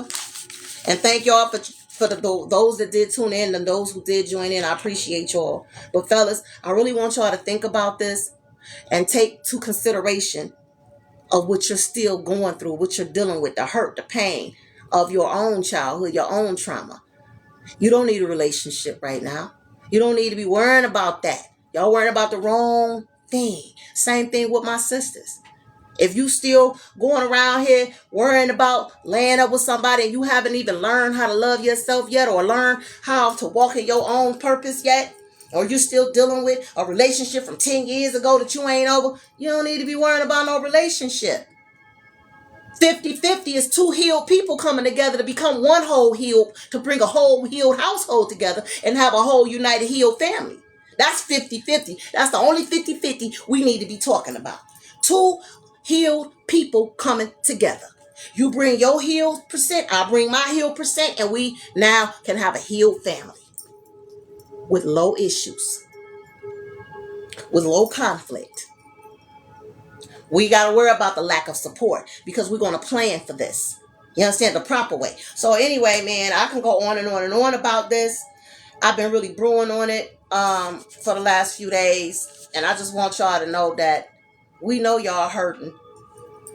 And thank y'all for those that did tune in and those who did join in. I appreciate y'all. But fellas, I really want y'all to think about this and take to consideration of what you're still going through, what you're dealing with, the hurt, the pain of your own childhood, your own trauma. You don't need a relationship right now. You don't need to be worrying about that. Y'all worrying about the wrong thing. Same thing with my sisters. If you still going around here worrying about laying up with somebody and you haven't even learned how to love yourself yet, or learn how to walk in your own purpose yet, or you still dealing with a relationship from 10 years ago that you ain't over, you don't need to be worrying about no relationship. 50-50 is two healed people coming together to become one whole healed, to bring a whole healed household together and have a whole united healed family. That's 50-50. That's the only 50-50 we need to be talking about. Two healed people coming together. You bring your healed percent, I bring my healed percent, and we now can have a healed family with low issues, with low conflict. We got to worry about the lack of support because we're going to plan for this. You understand? The proper way. So anyway, man, I can go on and on and on about this. I've been really brewing on it for the last few days. And I just want y'all to know that we know y'all hurting.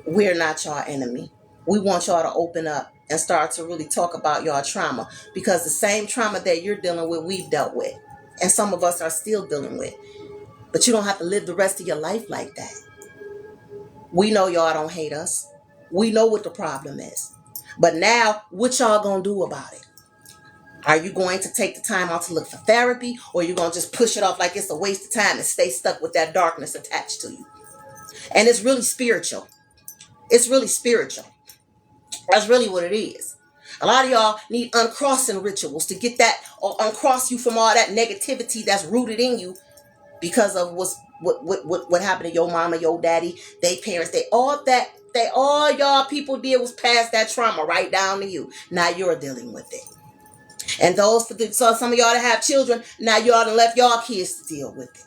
We're not y'all enemy. We want y'all to open up and start to really talk about y'all trauma, because the same trauma that you're dealing with, we've dealt with. And some of us are still dealing with. But you don't have to live the rest of your life like that. We know y'all don't hate us. We know what the problem is. But now, what y'all gonna do about it? Are you going to take the time out to look for therapy, or are you gonna just push it off like it's a waste of time and stay stuck with that darkness attached to you? And it's really spiritual. It's really spiritual. That's really what it is. A lot of y'all need uncrossing rituals to get that, or uncross you from all that negativity that's rooted in you because of what happened to your mama, your daddy, they parents, all y'all people did was pass that trauma right down to you. Now you're dealing with it. And so some of y'all that have children, now y'all done left y'all kids to deal with it.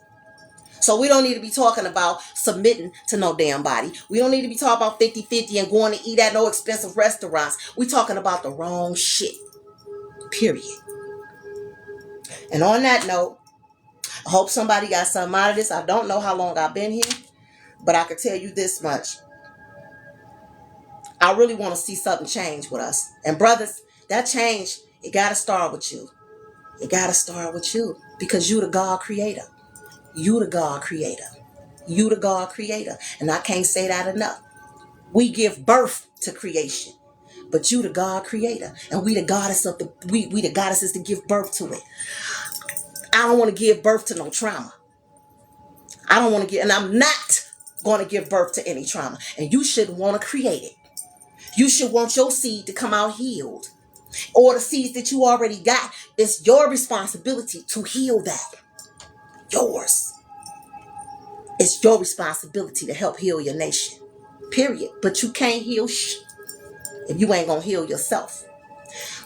So we don't need to be talking about submitting to no damn body. We don't need to be talking about 50-50 and going to eat at no expensive restaurants. We talking about the wrong shit. Period. And on that note, I hope somebody got something out of this. I don't know how long I've been here, but I can tell you this much. I really want to see something change with us. And brothers, that change, it got to start with you. It got to start with you, because you the God creator. You the God creator. You the God creator. And I can't say that enough. We give birth to creation, but you the God creator. And we the goddess of we the goddesses to give birth to it. I don't want to give birth to no trauma. I don't want to and I'm not going to give birth to any trauma. And you shouldn't want to create it. You should want your seed to come out healed. Or the seeds that you already got. It's your responsibility to heal that. Yours. It's your responsibility to help heal your nation. Period. But you can't heal if you ain't going to heal yourself.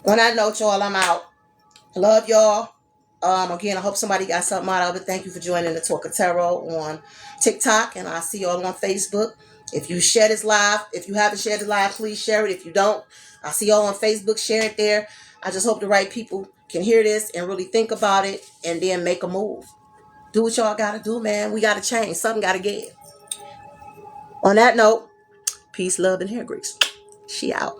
On that note, y'all, I'm out. I love y'all. Again, I hope somebody got something out of it. Thank you for joining the Talk of Tarot on TikTok, and I'll see you all on Facebook. If you share this live, if you haven't shared it live, please share it. If you don't, I'll see y'all on Facebook. Share it there. I just hope the right people can hear this and really think about it and then make a move. Do what y'all gotta do, man. We gotta change. Something gotta give. On that note, peace, love, and hair grease. She out.